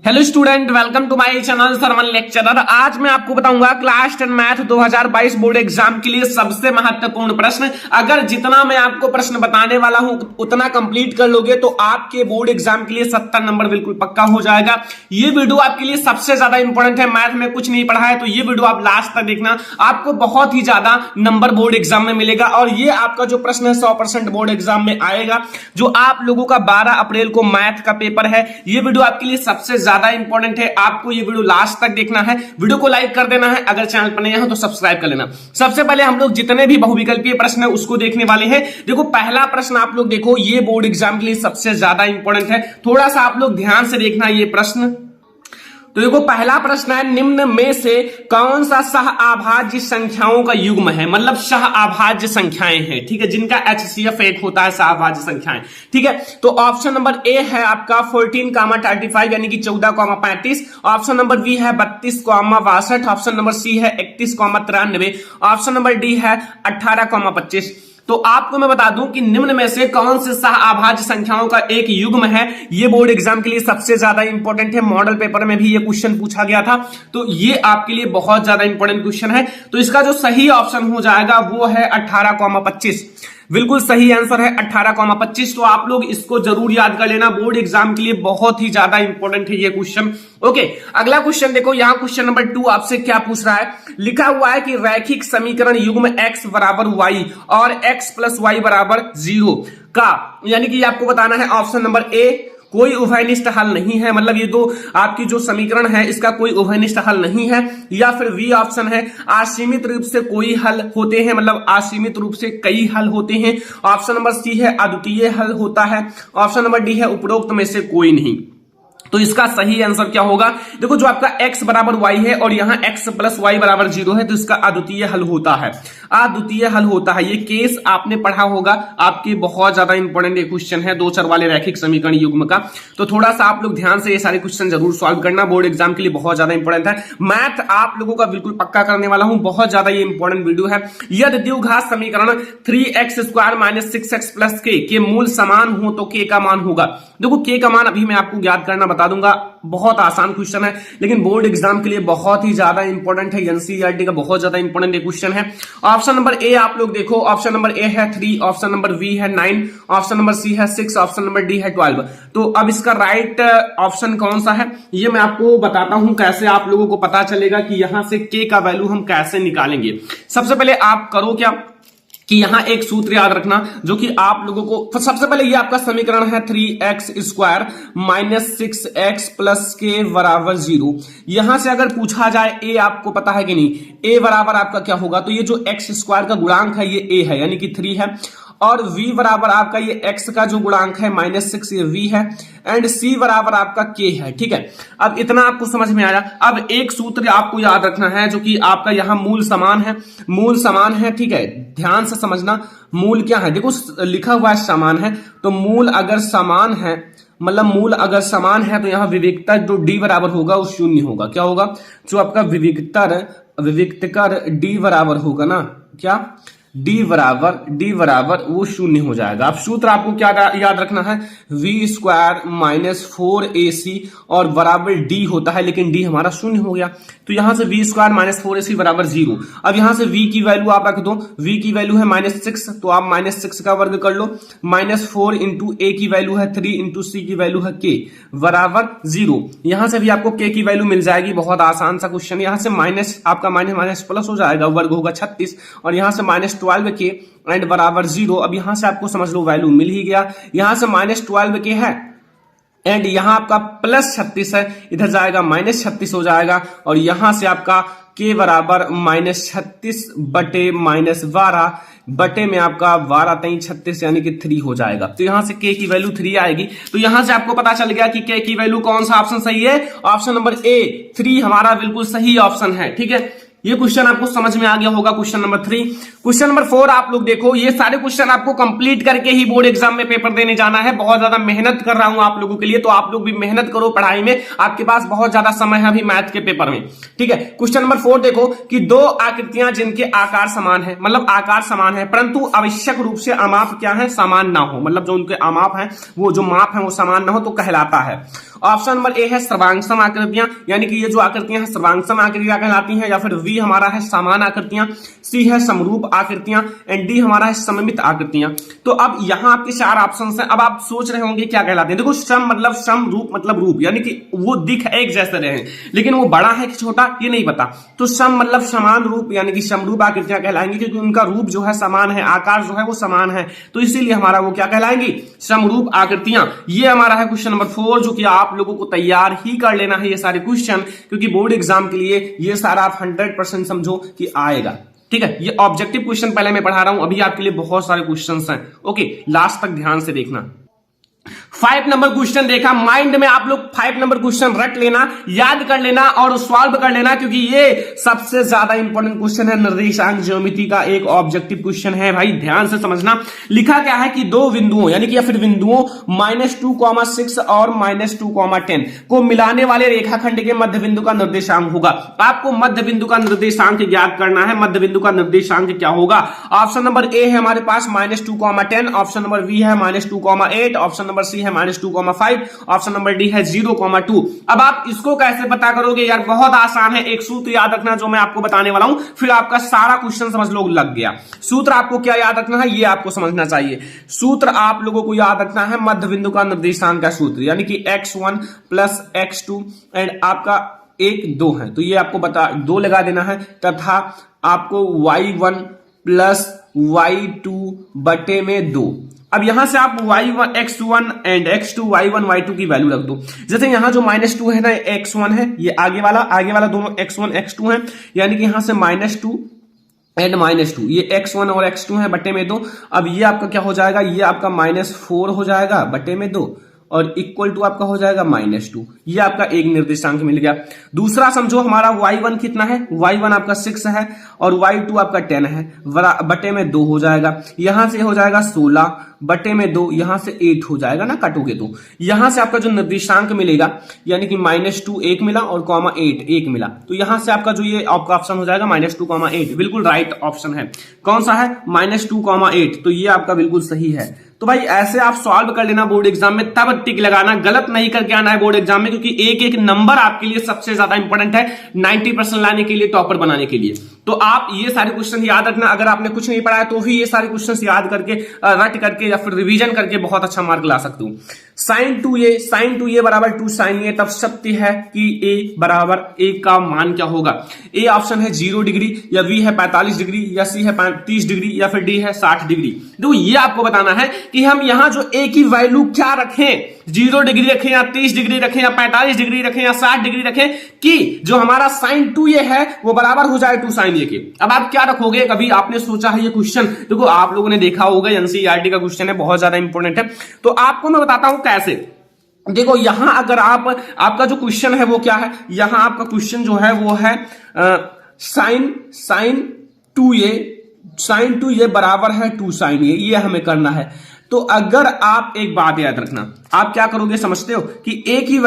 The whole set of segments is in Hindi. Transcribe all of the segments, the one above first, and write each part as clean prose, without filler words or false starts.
Hello student, welcome to my channel Sarwan lecturer. आज मैं आपको बताऊंगा क्लास 10 मैथ 2022 बोर्ड एग्जाम के लिए सबसे महत्वपूर्ण प्रश्न। अगर जितना मैं आपको प्रश्न बताने वाला हूं उतना कंप्लीट कर लोगे तो आपके बोर्ड एग्जाम के लिए 70 नंबर बिल्कुल पक्का हो जाएगा। ये वीडियो आपके लिए सबसे ज्यादा इंपॉर्टेंट है। मैथ में कुछ नहीं पढ़ा है तो ये वीडियो आप लास्ट तक देखना, आपको बहुत ही ज्यादा नंबर बोर्ड एग्जाम में मिलेगा। और ये आपका जो प्रश्न है 100% बोर्ड एग्जाम में आएगा। जो आप लोगों का 12 अप्रैल को मैथ का पेपर है, ये वीडियो आपके लिए सबसे ज्यादा इंपॉर्टेंट है। आपको ये वीडियो लास्ट तक देखना है, वीडियो को लाइक कर देना है, अगर चैनल पर नया हो तो सब्सक्राइब कर लेना। सबसे पहले हम लोग जितने भी बहुविकल्पीय प्रश्न है उसको देखने वाले हैं। देखो पहला प्रश्न आप लोग देखो, ये बोर्ड एग्जाम के लिए सबसे ज्यादा इंपॉर्टेंट है। थोड़ा सा आप लोग ध्यान से देखना ये प्रश्न। तो देखो पहला प्रश्न है, निम्न में से कौन सा सह अभाज्य संख्याओं का युग्म है। मतलब सह अभाज्य संख्याएं हैं, ठीक है, जिनका HCF 1 होता है, सह अभाज्य संख्याएं। ठीक है, तो ऑप्शन नंबर ए है आपका 14,35 यानी कि 14,35। ऑप्शन नंबर बी है 32,62। ऑप्शन नंबर सी है 31,93। ऑप्शन नंबर डी है 18,25। तो आपको मैं बता दूं कि निम्न में से कौन से सह अभाज्य संख्याओं का एक युग्म है। ये बोर्ड एग्जाम के लिए सबसे ज्यादा इंपॉर्टेंट है। मॉडल पेपर में भी ये क्वेश्चन पूछा गया था, तो ये आपके लिए बहुत ज्यादा इंपॉर्टेंट क्वेश्चन है। तो इसका जो सही ऑप्शन हो जाएगा वो है 18,25। बिल्कुल सही आंसर है 18,25। तो आप लोग इसको जरूर याद कर लेना, बोर्ड एग्जाम के लिए बहुत ही ज्यादा इंपॉर्टेंट है ये क्वेश्चन। ओके, अगला क्वेश्चन देखो, यहां क्वेश्चन नंबर 2 आपसे क्या पूछ रहा है। लिखा हुआ है कि रैखिक समीकरण युग्म x बराबर y और x प्लस y बराबर 0 का, यानी कि आपको बताना है ऑप्शन नंबर ए कोई उभयनिष्ठ हल नहीं है। मतलब ये दो आपकी जो समीकरण है इसका कोई उभयनिष्ठ हल नहीं है। या फिर बी ऑप्शन है असीमित रूप से कोई हल होते हैं, मतलब असीमित रूप से कई हल होते हैं। ऑप्शन नंबर सी है अद्वितीय हल होता है। ऑप्शन नंबर डी है उपरोक्त में से कोई नहीं। तो इसका सही आंसर क्या होगा। देखो जो आपका x बराबर y है और यहां x प्लस y बराबर 0 है, तो इसका अद्वितीय हल होता है, अद्वितीय हल होता है। ये केस आपने पढ़ा होगा, आपके बहुत ज्यादा इंपॉर्टेंट ये क्वेश्चन है 2 चर वाले रैखिक समीकरण युग्म का। तो थोड़ा सा आप लोग ध्यान से ये सारे क्वेश्चन जरूर सॉल्व करना, बोर्ड एग्जाम के लिए बहुत ज्यादा इंपॉर्टेंट है। मैथ आप लोगों का बिल्कुल पक्का करने वाला हूं, बहुत ज्यादा ये इंपॉर्टेंट वीडियो है। यदि द्विघात समीकरण 3x² माइनस 6x प्लस के मूल समान हो तो k का मान होगा। देखो k का मान अभी मैं आपको याद करना बता दूंगा, बहुत आसान क्वेश्चन है लेकिन बोर्ड एग्जाम के लिए बहुत ही ज्यादा इंपॉर्टेंट है। एनसीईआरटी का बहुत ज्यादा इंपॉर्टेंट क्वेश्चन है। ऑप्शन नंबर ए आप लोग देखो, ऑप्शन नंबर ए है 3, ऑप्शन नंबर बी है 9, ऑप्शन नंबर सी है 6, ऑप्शन नंबर डी है 12। तो अब इसका राइट ऑप्शन कौन सा है ये मैं आपको बताता हूं, कैसे आप लोगों को पता चलेगा कि यहां से के का वैल्यू हम कैसे निकालेंगे। सबसे पहले आप करो क्या कि यहां एक सूत्र याद रखना जो कि आप लोगों को, सबसे पहले ये आपका समीकरण है 3x² माइनस 6x प्लस के बराबर 0। यहां से अगर पूछा जाए a आपको पता है कि नहीं, a बराबर आपका क्या होगा, तो ये जो x² का गुणांक है ये a है यानी कि 3 है, और v बराबर आपका ये x का जो गुणांक है -6 ये v है, एंड c बराबर आपका k है। ठीक है, अब इतना आपको समझ में आया। अब एक सूत्र आपको याद रखना है जो कि आपका यहां मूल समान है, मूल समान है। ठीक है, ध्यान से समझना, मूल क्या है, देखो लिखा हुआ है समान है, तो मूल अगर समान है, मतलब मूल अगर समान है तो यहां विविक्तर जो d बराबर होगा वो 0 होगा। क्या होगा, जो आपका विविक्तर d बराबर होगा ना, क्या d बराबर वो 0 हो जाएगा। अब सूत्र आपको क्या याद रखना है, v² माइनस 4ac और बराबर d होता है, लेकिन d हमारा 0 हो गया, तो यहां से v² माइनस 4ac बराबर 0। अब यहां से v की वैल्यू आप रख दो, v की वैल्यू है -6, तो आप -6 का वर्ग कर लो, -4 इंटू a की वैल्यू है 3 इंटू c की वैल्यू है k बराबर 0। यहां से भी आपको k की वैल्यू मिल जाएगी, बहुत आसान सा क्वेश्चन। यहां से माइनस आपका माइनस प्लस हो जाएगा, वर्ग होगा 36, और यहां से -12k एंड बराबर 0। अब यहां से आपको समझ लो वैल्यू मिल ही गया। यहां से -12k है एंड यहां आपका +36 है, इधर जाएगा -36 हो जाएगा, और यहां से आपका k बराबर -36 बटे -12 बटे में आपका 12 3 36 यानी कि 3 हो जाएगा। तो यहां से k की वैल्यू 3 आएगी। तो यहां से आपको पता चल गया कि k की वैल्यू कौन सा ऑप्शन सही है, ऑप्शन नंबर ए 3 हमारा बिल्कुल सही ऑप्शन है। ठीक है, ये क्वेश्चन आपको समझ में आ गया होगा। Question number 3। क्वेश्चन नंबर 4 आप लोग देखो, ये सारे क्वेश्चन आपको कंप्लीट करके ही बोर्ड एग्जाम में पेपर देने जाना है। बहुत ज्यादा मेहनत कर रहा हूं आप लोगों के लिए, तो आप लोग भी मेहनत करो पढ़ाई में, आपके पास बहुत ज्यादा समय है अभी मैथ के पेपर में, ठीक है। क्वेश्चन नंबर 4 देखो कि दो आकृतियां जिनके आकार समान है, मतलब आकार समान है परंतु आवश्यक रूप से अमाप क्या है, समान ना हो, मतलब जो उनके अमाप है वो जो माप है वो समान ना हो तो कहलाता है। ऑप्शन नंबर ए है सर्वांगसम आकृतियां, यानी कि ये जो आकृतियां हैं सर्वांगसम आकृतियां कहलाती हैं, या फिर बी हमारा है समान आकृतियां, सी है समरूप आकृतियां एंड डी हमारा है सममित आकृतियां। तो अब यहां आपके 4 ऑप्शंस हैं। अब आप सोच रहे होंगे क्या कहलाते हैं। देखो सम मतलब सम, रूप मतलब रूप, यानी कि वो दिख एक जैसे रहे हैं लेकिन वो बड़ा है कि छोटा ये नहीं पता। तो सम मतलब समान रूप, यानी कि समरूप आकृतियां कहलाएंगी क्योंकि उनका रूप जो है समान है, आकार जो है वो समान है, तो इसीलिए हमारा वो क्या कहलाएंगी, समरूप आकृतियां। ये हमारा है क्वेश्चन नंबर 4, जो कि आप लोगों को तैयार ही कर लेना है ये सारे क्वेश्चन, क्योंकि बोर्ड एग्जाम के लिए ये सारा आप 100% समझो कि आएगा, ठीक है। ये ऑब्जेक्टिव क्वेश्चन पहले मैं पढ़ा रहा हूं, अभी आपके लिए बहुत सारे क्वेश्चंस हैं, ओके, लास्ट तक ध्यान से देखना। 5 नंबर क्वेश्चन देखा, माइंड में आप लोग 5 नंबर क्वेश्चन रट लेना, याद कर लेना और सॉल्व कर लेना, क्योंकि ये सबसे ज्यादा इंपॉर्टेंट क्वेश्चन है। निर्देशांक ज्योमेट्री का एक ऑब्जेक्टिव क्वेश्चन है भाई, ध्यान से समझना। लिखा क्या है कि दो बिंदुओं यानी कि या फिर बिंदुओं -2,6 और -2,10 को मिलाने वाले रेखाखंड के मध्य बिंदु का निर्देशांक होगा। आपको मध्य बिंदु का निर्देशांक ज्ञात करना है। मध्य बिंदु का निर्देशांक क्या होगा? ऑप्शन नंबर ए है हमारे पास -2,10, ऑप्शन नंबर बी है -2,8, ऑप्शन नंबर सी है -2,5, ऑप्शन नंबर डी है 0,2। अब आप इसको कैसे पता करोगे यार? बहुत आसान है, एक सूत्र याद रखना जो मैं आपको बताने वाला हूं, फिर आपका सारा क्वेश्चन समझ लो लग गया। सूत्र आपको क्या याद रखना है ये आपको समझना चाहिए। सूत्र आप लोगों को याद रखना है मध्य बिंदु का निर्देशांक का सूत्र, यानी कि x1 + x2 एंड आपका 1 2 है, तो ये आपको 2 लगा देना है, तथा आपको y1 + y2 बटे में 2। अब यहां से आप y1 x1 and x2 y1 y2 की वैल्यू रख दो। जैसे यहां जो -2 है ना, x1 है, ये आगे वाला दोनों x1 x2 है, यानी कि यहां से -2 एंड -2, ये x1 और x2 है बटे में 2। अब ये आपका क्या हो जाएगा, ये आपका -4 हो जाएगा बटे में 2 और इक्वल टू आपका हो जाएगा -2। ये आपका एक निर्देशांक मिल गया। दूसरा समझो हमारा y1 कितना है, y1 आपका 6 है और y2 आपका 10 है, बटे में 2 हो जाएगा। यहां से हो जाएगा 16 बटे में 2, यहां से 8 हो जाएगा ना, काटोगे तो यहां से आपका जो निर्देशांक मिलेगा, यानी कि -2 1 मिला और (8) 1 मिला, तो यहां से आपका जो ये आपका ऑप्शन हो जाएगा -2,8। बिल्कुल राइट ऑप्शन है। कौन सा है? -2,8, तो ये आपका बिल्कुल सही है। तो भाई ऐसे आप सॉल्व कर लेना बोर्ड एग्जाम में, तब टिक लगाना, गलत नहीं करके आना है बोर्ड एग्जाम में, क्योंकि एक एक नंबर आपके लिए सबसे ज्यादा इंपॉर्टेंट है 90% लाने के लिए, टॉपर बनाने के लिए। तो आप ये सारे क्वेश्चन याद रखना। अगर आपने कुछ नहीं पढ़ा है तो भी ये सारे क्वेश्चन याद करके, रट करके या फिर रिवीजन करके बहुत अच्छा मार्क ला सकते हो। sin 2a बराबर 2 sin a, तब सत्य है कि a बराबर a का मान क्या होगा? ए ऑप्शन है 0 डिग्री, या बी है 45 डिग्री, या सी है 30 डिग्री, या फिर डी है 60 डिग्री। तो ये आपको बताना है कि हम यहां जो a की वैल्यू क्या रखें, 0 डिग्री रखें या 30 डिग्री रखें या 45 डिग्री रखें या 60 डिग्री रखें, कि जो हमारा sin 2a है वो बराबर हो जाए 2 sin a के। अब आप क्या रखोगे? कभी आपने सोचा है ये क्वेश्चन? देखो आप लोगों ने देखा होगा, एनसीईआरटी का क्वेश्चन है, बहुत ज्यादा इंपॉर्टेंट है। तो आपको मैं बताता हूं कैसे। देखो यहां अगर आपका जो क्वेश्चन है वो क्या है, यहां आपका क्वेश्चन जो है वो है sin 2a बराबर है 2 sin a, ये हमें करना है। तो अगर आप एक बात याद रखना, आप क्या करोगे समझते हो कि a की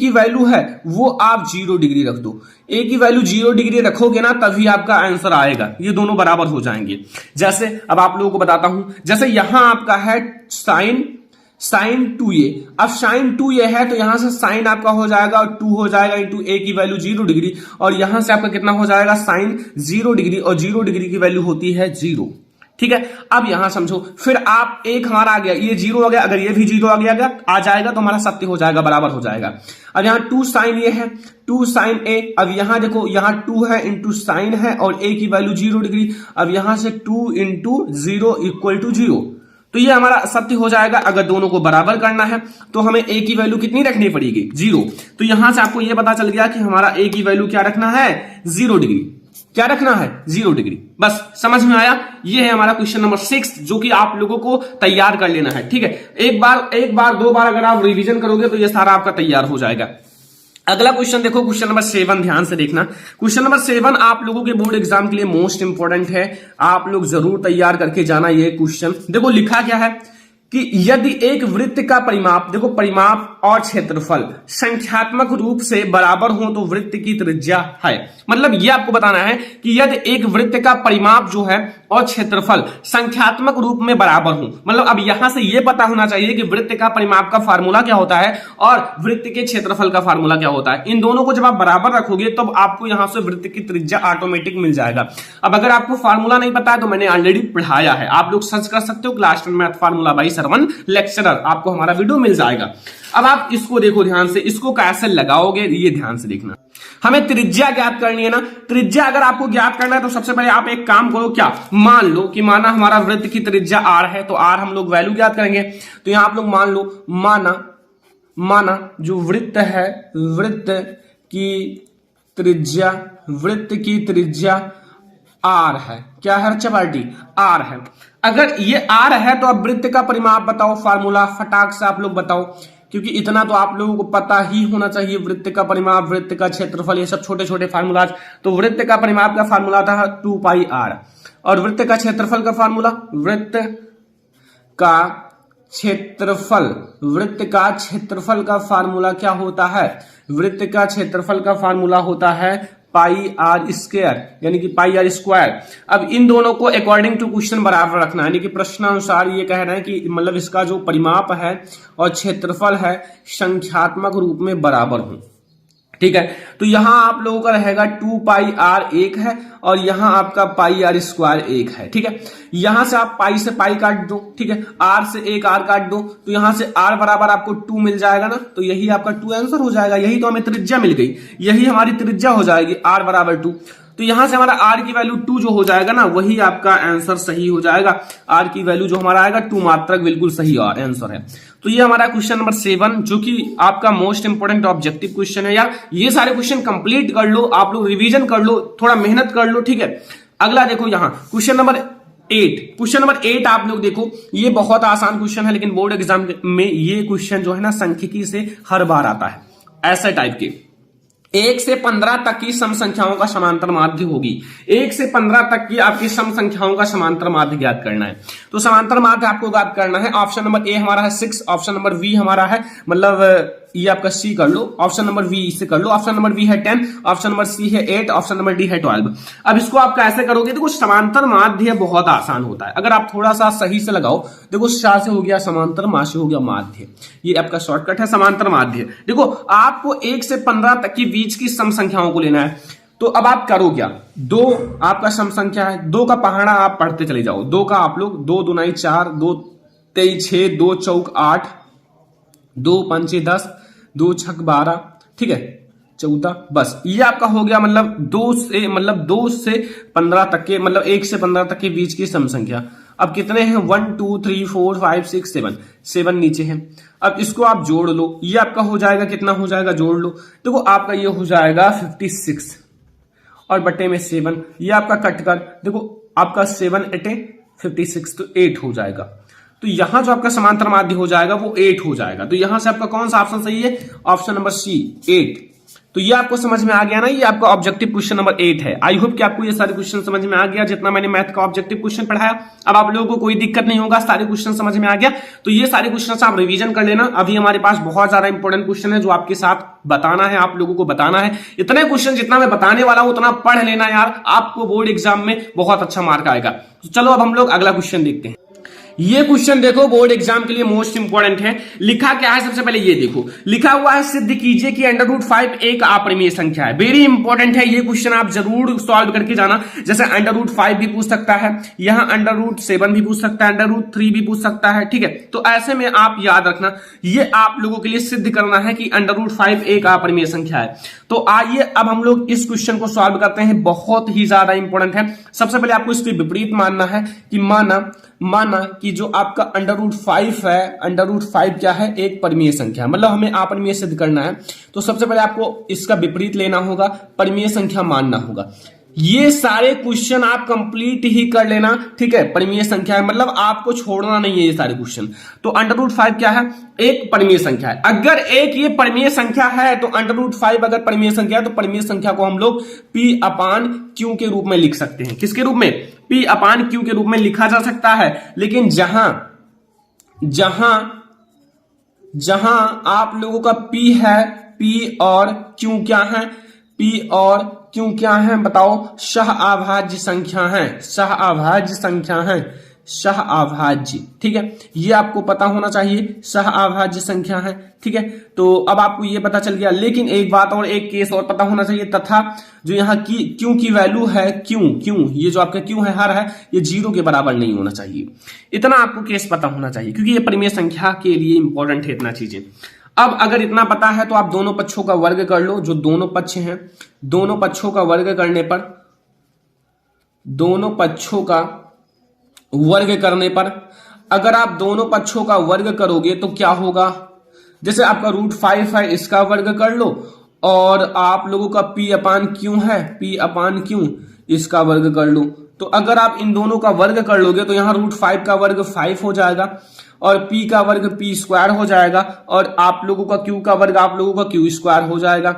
वैल्यू है वो आप 0 डिग्री रख दो। a की वैल्यू 0 डिग्री रखोगे ना, तभी आपका आंसर आएगा, ये दोनों बराबर हो जाएंगे। जैसे अब आप लोगों को बताता हूं, जैसे यहां आपका है sin 2a, अब sin 2a है तो यहां से sin आपका हो जाएगा और 2 हो जाएगा इंटू a की वैल्यू 0 डिग्री, और यहां से आपका कितना हो जाएगा sin 0 डिग्री, और 0 डिग्री की वैल्यू होती है 0। ठीक है, अब यहां समझो, फिर आप एक हमारा आ गया, ये 0 आ गया, अगर ये भी 0 आ जाएगा तो हमारा सत्य हो जाएगा, बराबर हो जाएगा। अब यहां 2 sin a है, 2 sin a, अब यहां देखो यहां 2 है इंटू साइन है और a की वैल्यू 0 डिग्री, अब यहां से 2 इंटू 0 इक्वल टू 0, तो ये हमारा सत्य हो जाएगा। अगर दोनों को बराबर करना है तो हमें a की वैल्यू कितनी रखनी पड़ेगी? 0। तो यहां से आपको यह पता चल गया कि हमारा a की वैल्यू क्या रखना है? 0 डिग्री। क्या रखना है? 0 डिग्री। बस समझ में आया? ये है हमारा क्वेश्चन नंबर 6, जो कि आप लोगों को तैयार कर लेना है। ठीक है, एक बार 2 बार अगर आप रिवीजन करोगे तो ये सारा आपका तैयार हो जाएगा। अगला क्वेश्चन देखो, क्वेश्चन नंबर 7 ध्यान से देखना। क्वेश्चन नंबर 7 आप लोगों के बोर्ड एग्जाम के लिए मोस्ट इंपोर्टेंट है, आप लोग जरूर तैयार करके जाना। ये क्वेश्चन देखो लिखा क्या है कि यदि एक वृत्त का परिमाप, देखो परिमाप और क्षेत्रफल संख्यात्मक रूप से बराबर हो तो वृत्त की त्रिज्या है। मतलब ये आपको बताना है कि यदि एक वृत्त का परिमाप जो है और क्षेत्रफल संख्यात्मक रूप में बराबर हो, मतलब अब यहां से यह पता होना चाहिए कि वृत्त का परिमाप का फार्मूला क्या होता है और वृत्त के क्षेत्रफल का फार्मूला क्या होता है। इन दोनों को जब आप बराबर रखोगे तब तो आपको यहां से वृत्त की त्रिज्या ऑटोमेटिक मिल जाएगा। अब अगर आपको फार्मूला नहीं पता है तो मैंने ऑलरेडी पढ़ाया है, आप लोग सर्च कर सकते हो class 10 math formula by Sarwan lecturer, आपको हमारा वीडियो मिल जाएगा। अब आप इसको देखो ध्यान से, इसको कैसे लगाओगे ये ध्यान से देखना। हमें त्रिज्या ज्ञात करनी है ना। त्रिज्या अगर आपको ज्ञात करना है तो सबसे पहले आप एक काम करो, क्या मान लो कि माना हमारा वृत्त की त्रिज्या r है, तो r हम लोग वैल्यू ज्ञात करेंगे। तो यहां आप लोग मान लो, माना जो वृत्त है, वृत्त की त्रिज्या r है। क्या है बच्चा पार्टी? r है। अगर ये r है तो अब वृत्त का परिमाप बताओ, फार्मूला फटाक से आप लोग बताओ, क्योंकि इतना तो आप लोगों को पता ही होना चाहिए। वृत्त का परिमाप, वृत्त का क्षेत्रफल, ये सब छोटे छोटे फार्मूला। तो वृत्त का परिमाप का फार्मूला था 2 पाई r, और वृत्त का क्षेत्रफल का फार्मूला, वृत्त का क्षेत्रफल का फार्मूला क्या होता है? वृत्त का क्षेत्रफल का फार्मूला होता है पाई आर स्क्वायर, यानी कि पाई आर स्क्वायर। अब इन दोनों को अकॉर्डिंग टू क्वेश्चन बराबर रखना है, यानी कि प्रश्नानुसार ये कह रहे हैं कि मतलब इसका जो परिमाप है और क्षेत्रफल है संख्यात्मक रूप में बराबर हो। ठीक है, तो यहां आप लोगों का रहेगा 2 पाई आर 1 है और यहां आपका पाई आर स्क्वायर 1 है। ठीक है, यहां से आप पाई से पाई काट दो, ठीक है, आर से 1 आर काट दो, तो यहां से आर बराबर आपको 2 मिल जाएगा ना, तो यही आपका 2 आंसर हो जाएगा। यही तो हमें त्रिज्या मिल गई, यही हमारी त्रिज्या हो जाएगी, आर बराबर 2। तो यहां से हमारा आर की वैल्यू 2 जो हो जाएगा ना, वही आपका आंसर सही हो जाएगा। आर की वैल्यू जो हमारा आएगा 2 मात्रक बिल्कुल सही आंसर है। तो ये हमारा क्वेश्चन नंबर 7 जो कि आपका मोस्ट इंपोर्टेंट ऑब्जेक्टिव क्वेश्चन है। यार ये सारे क्वेश्चन कंप्लीट कर लो, आप लोग रिवीजन कर लो, थोड़ा मेहनत कर लो। ठीक है, अगला देखो यहाँ क्वेश्चन नंबर 8। क्वेश्चन नंबर 8 आप लोग देखो, ये बहुत आसान क्वेश्चन है, लेकिन बोर्ड एग्जाम में ये क्वेश्चन जो है ना सांख्यिकी से हर बार आता है। ऐसे टाइप के 1 से 15 तक की सम संख्याओं का समांतर माध्य होगी। 1 से 15 तक की आपकी सम संख्याओं का समांतर माध्य ज्ञात करना है। तो समांतर माध्य आपको ज्ञात करना है। ऑप्शन नंबर ए हमारा है 6, ऑप्शन नंबर बी हमारा है, मतलब ये आपका सी कर लो, ऑप्शन नंबर बी से कर लो, ऑप्शन नंबर बी है 10, ऑप्शन नंबर सी है 8, ऑप्शन नंबर डी है 12। अब इसको आप कैसे करोगे? देखो समांतर माध्य बहुत आसान होता है, अगर आप थोड़ा सा सही से लगाओ। देखो सा से हो गया समांतर, मा से हो गया माध्य, ये आपका शॉर्टकट है समांतर माध्य। देखो आपको 1 से 15 तक की बीच की सम संख्याओं को लेना है। तो अब आप करो क्या, 2 आपका सम संख्या है, 2 का पहाड़ा आप पढ़ते चले जाओ। 2 का आप लोग 2 दूनाई 4, 2 तेईस 6, 2 चौक 8, 2 पंचे 10, 2 छक 12, ठीक है 14, बस ये आपका हो गया। मतलब 2 से 15 तक के, मतलब 1 से 15 तक के बीच की सम संख्या। अब कितने हैं? 1 2 3 4 5 6 7 नीचे हैं। अब इसको आप जोड़ लो, ये आपका हो जाएगा, कितना हो जाएगा जोड़ लो। देखो आपका ये हो जाएगा 56 और बटे में 7, ये आपका कट कर देखो, आपका 7 8 56 तो 8 हो जाएगा। तो यहां जो आपका समांतर माध्य हो जाएगा वो 8 हो जाएगा। तो यहां से आपका कौन सा ऑप्शन सही है? Option number C 8। तो ये आपको समझ में आ गया ना, ये आपका ऑब्जेक्टिव क्वेश्चन नंबर 8 है। आई होप कि आपको ये सारे क्वेश्चन समझ में आ गया, जितना मैंने मैथ का ऑब्जेक्टिव क्वेश्चन पढ़ाया। अब आप लोगों को कोई दिक्कत नहीं होगा, सारे क्वेश्चन समझ में आ गया। तो ये सारे क्वेश्चन आप रिवीजन कर लेना। अभी हमारे पास बहुत ज्यादा इंपॉर्टेंट क्वेश्चन है जो आपके साथ बताना है, आप लोगों को बताना है। इतने क्वेश्चन जितना मैं बताने वाला हूं उतना पढ़ लेना यार, आपको बोर्ड एग्जाम में बहुत अच्छा मार्क आएगा। तो चलो अब हम लोग अगला क्वेश्चन देखते हैं। ये क्वेश्चन देखो बोर्ड एग्जाम के लिए मोस्ट इंपोर्टेंट है। लिखा क्या है? सबसे पहले ये देखो, लिखा हुआ है सिद्ध कीजिए कि √5 एक अपरिमेय संख्या है। वेरी इंपॉर्टेंट है ये क्वेश्चन, आप जरूर सॉल्व करके जाना। जैसे √5 भी पूछ सकता है, यहां √7 भी पूछ सकता है, √3 भी पूछ सकता है। ठीक है, तो ऐसे में आप याद रखना, ये आप लोगों के लिए सिद्ध करना है कि √5 एक अपरिमेय संख्या है। तो आइए अब हम लोग इस क्वेश्चन को सॉल्व करते हैं, बहुत ही ज्यादा इंपॉर्टेंट है। सबसे पहले आपको इसके विपरीत मानना है कि माना कि जो आपका √5 है, √5 क्या है? एक परिमेय संख्या, मतलब हमें अपरिमेय सिद्ध करना है। तो सबसे पहले आपको इसका विपरीत लेना होगा, परिमेय संख्या मानना होगा। ये सारे क्वेश्चन आप कंप्लीट ही कर लेना, ठीक है। परिमेय संख्या है मतलब आपको छोड़ना नहीं है ये सारे क्वेश्चन। तो √5 क्या है? एक परिमेय संख्या है। अगर एक ये परिमेय संख्या है तो √5 अगर परिमेय संख्या है तो परिमेय संख्या को हम लोग P/Q के रूप में लिख सकते हैं। किसके रूप में? P/Q के रूप में लिखा जा सकता है। लेकिन जहां आप लोगों का P है, P और Q क्या है? P और Q क्या है बताओ? सहअभाज्य संख्या है, सहअभाज्य संख्या है, सहअभाज्य, ठीक है। ये आपको पता होना चाहिए, सहअभाज्य संख्या है, ठीक है। तो अब आपको ये पता चल गया। लेकिन एक बात और, एक केस और पता होना चाहिए, तथा जो यहाँ की Q की वैल्यू है, Q ये जो आपका Q है, हर है, ये 0 के बराबर नहीं होना चाहिए। इतना आपको केस पता होना चाहिए क्योंकि ये परिमेय संख्या के लिए इंपॉर्टेंट है इतना चीजें। अब अगर इतना पता है तो आप दोनों पक्षों का वर्ग कर लो। जो दोनों पक्ष हैं, दोनों पक्षों का वर्ग करने पर, दोनों पक्षों का वर्ग करने पर, अगर आप दोनों पक्षों का वर्ग करोगे तो क्या होगा? जैसे आपका √5 है, इसका वर्ग कर लो, और आप लोगों का P/Q है, P/Q इसका वर्ग कर लो। तो अगर आप इन दोनों का वर्ग कर लोगे तो यहां √5 का वर्ग 5 हो जाएगा और P का वर्ग P² हो जाएगा और आप लोगों का Q का वर्ग आप लोगों का Q² हो जाएगा,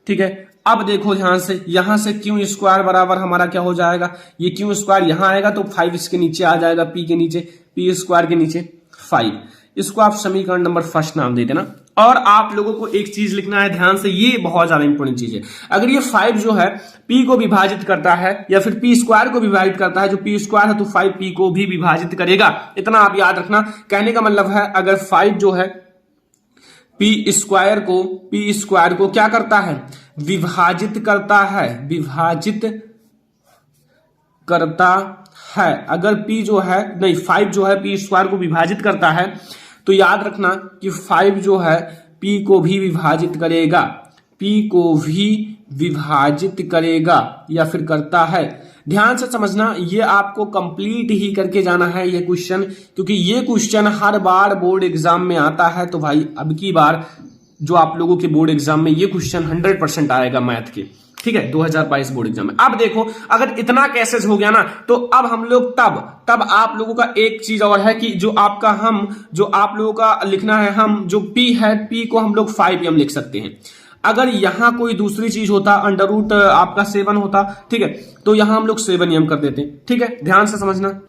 ठीक है। अब देखो ध्यान से, यहां से Q² बराबर हमारा क्या हो जाएगा? ये Q² यहां आएगा तो 5 इसके नीचे आ जाएगा, P के नीचे, P² के नीचे 5। इसको आप समीकरण नंबर 1 नाम दे देना। और आप लोगों को एक चीज लिखना है ध्यान से, ये बहुत ज्यादा इंपॉर्टेंट चीज है। अगर ये 5 जो है P को विभाजित करता है या फिर P² को विभाजित करता है, जो P² है तो 5 P को भी विभाजित करेगा। इतना आप याद रखना। कहने का मतलब है अगर 5 जो है P² को क्या करता है? विभाजित करता है, विभाजित करता है। अगर P जो है, नहीं 5 जो है P² को विभाजित करता है तो याद रखना कि 5 जो है P को भी विभाजित करेगा, P को भी विभाजित करेगा या फिर करता है। ध्यान से समझना, ये आपको कंप्लीट ही करके जाना है ये क्वेश्चन, क्योंकि ये क्वेश्चन हर बार बोर्ड एग्जाम में आता है। तो भाई अब की बार जो आप लोगों के बोर्ड एग्जाम में ये क्वेश्चन 100% आएगा मैथ के, ठीक है, 2022 बोर्ड एग्जाम में। अब देखो अगर इतना कैसेज हो गया ना, तो अब हम लोग तब आप लोगों का एक चीज और है कि जो आप लोगों का लिखना है, हम जो P है, P को हम लोग 5m लिख सकते हैं। अगर यहां कोई दूसरी चीज होता, √ आपका 7 होता, ठीक है, तो यहां हम लोग 7m कर देते, ठीक है। ध्यान से समझना,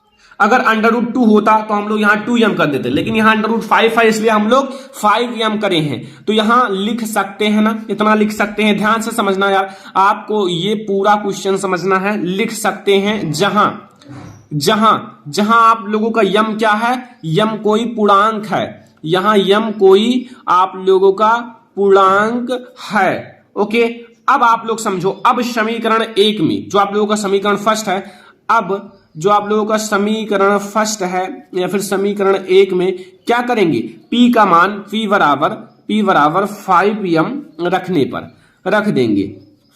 अगर √2 होता तो हम लोग यहां 2m कर देते, लेकिन यहां √5 है इसलिए हम लोग 5m करे हैं। तो यहां लिख सकते हैं ना, इतना लिख सकते हैं। ध्यान से समझना यार, आपको ये पूरा क्वेश्चन समझना है। लिख सकते हैं जहां आप लोगों का यम क्या है? यम कोई पूर्णांक है, यहां यम कोई आप लोगों का पूर्णांक है, ओके। अब आप लोग समझो, अब समीकरण 1 में जो आप लोगों का समीकरण फर्स्ट है, अब जो आप लोगों का समीकरण फर्स्ट है या फिर समीकरण 1 में क्या करेंगे? P का मान P बराबर 5m रखने पर रख देंगे,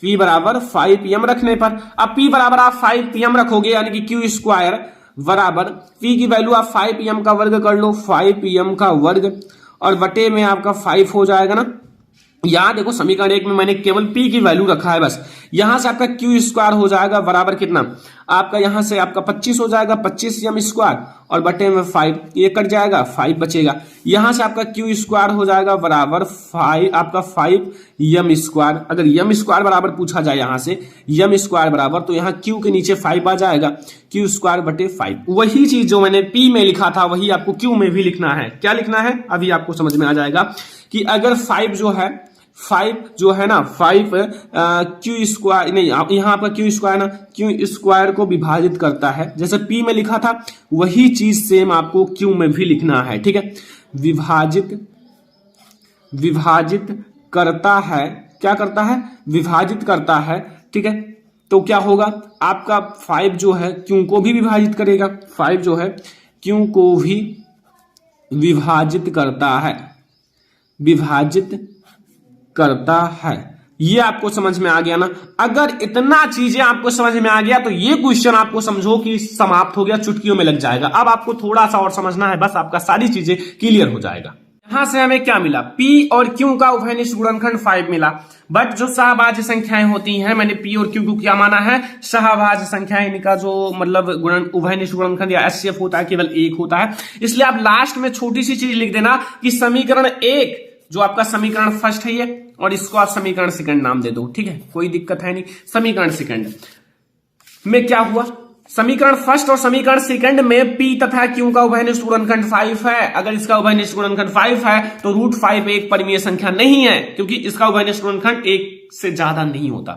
P बराबर 5m रखने पर। अब P बराबर आप 5m रखोगे यानी कि Q² बराबर P की वैल्यू आप 5m का वर्ग कर लो, 5m का वर्ग और बटे में आपका 5 हो जाएगा ना। यहां देखो समीकरण 1 में मैंने केवल P की वैल्यू रखा है बस। यहां से आपका Q² हो जाएगा बराबर कितना? आपका यहां से आपका 25 हो जाएगा, 25m² और बटे में 5, ये कट जाएगा, 5 बचेगा। यहां से आपका Q² हो जाएगा बराबर 5, आपका 5m²। अगर m² बराबर पूछा जाए यहां से m² बराबर, तो यहां Q के नीचे 5 आ जाएगा, Q² बटे 5। वही चीज जो मैंने P में लिखा था वही आपको Q में भी लिखना है। क्या लिखना है अभी आपको समझ में आ जाएगा कि अगर 5 जो है ना, 5 Q² नहीं, यहां आपका Q² ना, Q² को विभाजित करता है। जैसे P में लिखा था वही चीज सेम आपको Q में भी लिखना है, ठीक है। विभाजित करता है, क्या करता है? विभाजित करता है, ठीक है। तो क्या होगा? आपका 5 जो है Q को भी विभाजित करेगा, 5 जो है Q को भी विभाजित करता है, विभाजित करता है। ये आपको समझ में आ गया ना? अगर इतना चीजें आपको समझ में आ गया तो ये क्वेश्चन आपको समझो कि समाप्त हो गया, चुटकियों में लग जाएगा। अब आपको थोड़ा सा और समझना है, बस आपका सारी चीजें क्लियर हो जाएगा। यहां से हमें क्या मिला, P और Q का उभयनिष्ठ गुणनखंड 5 मिला। बट जो सहभाज्य संख्याएं होती हैं, मैंने P और Q को क्या माना है, सहभाज्य संख्याएं, इनका जो मतलब उभयनिष्ठ गुणनखंड या HCF होता है केवल 1 होता है। इसलिए आप लास्ट में छोटी सी चीज लिख देना कि समीकरण 1 जो आपका समीकरण फर्स्ट है ये, और इसको आप समीकरण सेकंड नाम दे दो, ठीक है, कोई दिक्कत है नहीं। समीकरण सेकंड में क्या हुआ, समीकरण फर्स्ट और समीकरण सेकंड में P तथा Q का उभयनिष्ठ गुणनखंड 5 है। अगर इसका उभयनिष्ठ गुणनखंड 5 है तो √5 एक परिमेय संख्या नहीं है, क्योंकि इसका उभयनिष्ठ गुणनखंड 1 से ज्यादा नहीं होता।